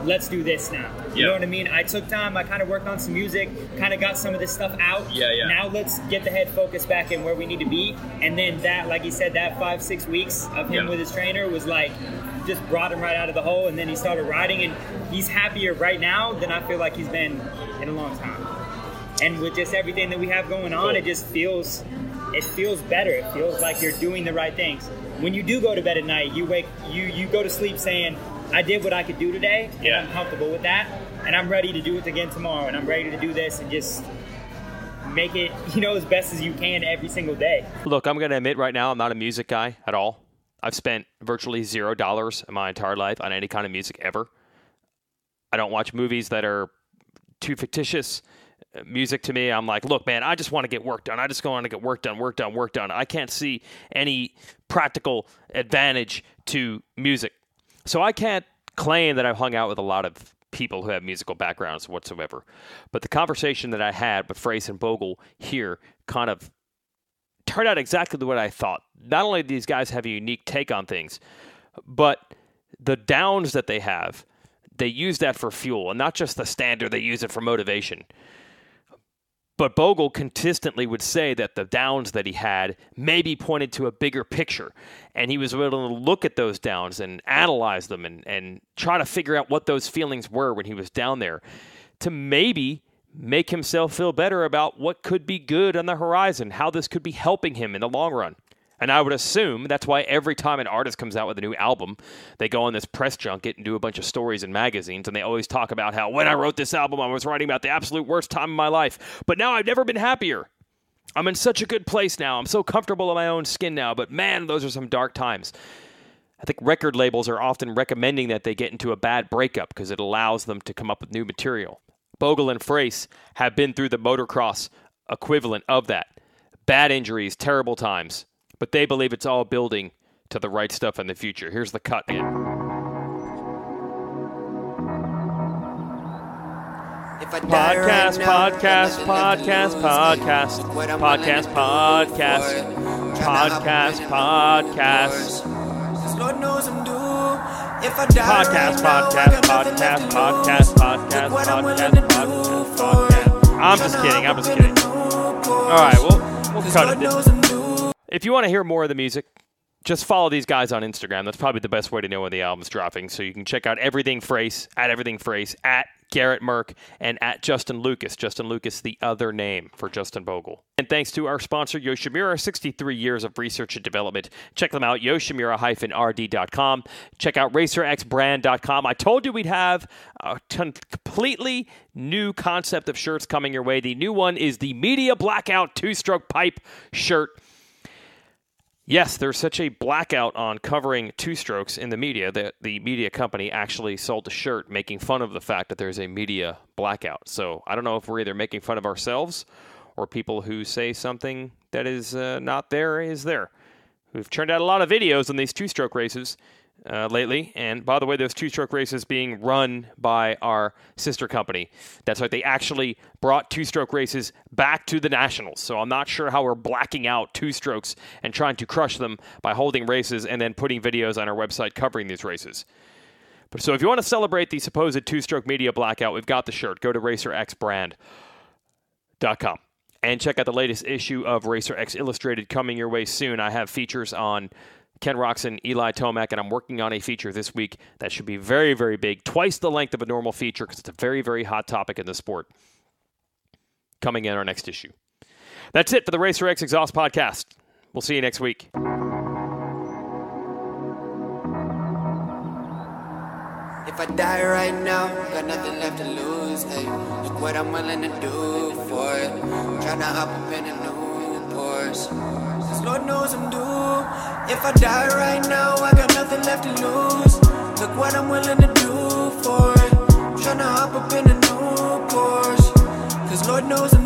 let's do this now. You know what I mean? I took time. I kind of worked on some music, kind of got some of this stuff out. Now let's get the head focus back in where we need to be. And then that, like he said, that 5-6 weeks of him with his trainer was like, just brought him right out of the hole. And then he started riding, and he's happier right now than I feel like he's been in a long time. And with just everything that we have going on, it just feels better. It feels like you're doing the right things. When you do go to bed at night, you go to sleep saying, I did what I could do today, and I'm comfortable with that, and I'm ready to do it again tomorrow, and I'm ready to do this and just make it, as best as you can every single day. Look, I'm going to admit right now I'm not a music guy at all. I've spent virtually $0 in my entire life on any kind of music ever. I don't watch movies that are too fictitious. Music to me, I'm like, look, man, I just want to get work done. I just want to get work done. I can't see any practical advantage to music. So I can't claim that I've hung out with a lot of people who have musical backgrounds whatsoever. But the conversation that I had with Frace and Bogle here kind of turned out exactly what I thought. Not only do these guys have a unique take on things, but the downs that they have, they use that for fuel, and not just the standard, they use it for motivation. But Bogle consistently would say that the downs that he had maybe pointed to a bigger picture. And he was able to look at those downs and analyze them and try to figure out what those feelings were when he was down there to maybe make himself feel better about what could be good on the horizon, how this could be helping him in the long run. And I would assume that's why every time an artist comes out with a new album, they go on this press junket and do a bunch of stories in magazines, and they always talk about how when I wrote this album, I was writing about the absolute worst time of my life. But now I've never been happier. I'm in such a good place now. I'm so comfortable in my own skin now. But man, those are some dark times. I think record labels are often recommending that they get into a bad breakup because it allows them to come up with new material. Bogle and Frace have been through the motocross equivalent of that. Bad injuries, terrible times. But they believe it's all building to the right stuff in the future. Here's the cut, man. Podcast. I'm just kidding. All right, we'll cut it. If you want to hear more of the music, just follow these guys on Instagram. That's probably the best way to know when the album's dropping. So you can check out Everything Frace, at Garrett Merck, and at Justin Lucas. Justin Lucas, the other name for Justin Bogle. And thanks to our sponsor, Yoshimura, 63 years of research and development. Check them out, yoshimura-rd.com. Check out racerxbrand.com. I told you we'd have a completely new concept of shirts coming your way. The new one is the Media Blackout two-stroke pipe shirt. Yes, there's such a blackout on covering two-strokes in the media that the media company actually sold a shirt making fun of the fact that there's a media blackout. So I don't know if we're either making fun of ourselves or people who say something that is not there is there. We've churned out a lot of videos on these two-stroke races lately. And by the way, those two-stroke races being run by our sister company. That's right. They actually brought two-stroke races back to the Nationals. So I'm not sure how we're blacking out two-strokes and trying to crush them by holding races and then putting videos on our website covering these races. But so if you want to celebrate the supposed two-stroke media blackout, we've got the shirt. Go to racerxbrand.com. And check out the latest issue of Racer X Illustrated coming your way soon. I have features on Ken Roczen, Eli Tomac, and I'm working on a feature this week that should be very, very big, twice the length of a normal feature because it's a very, very hot topic in the sport. Coming in our next issue. That's it for the Racer X Exhaust Podcast. We'll see you next week. If I die right now, got nothing left to lose. Ay, look what I'm willing to do for it. Tryna hop up in a new Porsche, cause Lord knows I'm due. If I die right now, I got nothing left to lose. Look what I'm willing to do for it. Tryna hop up in a new Porsche, cause Lord knows I'm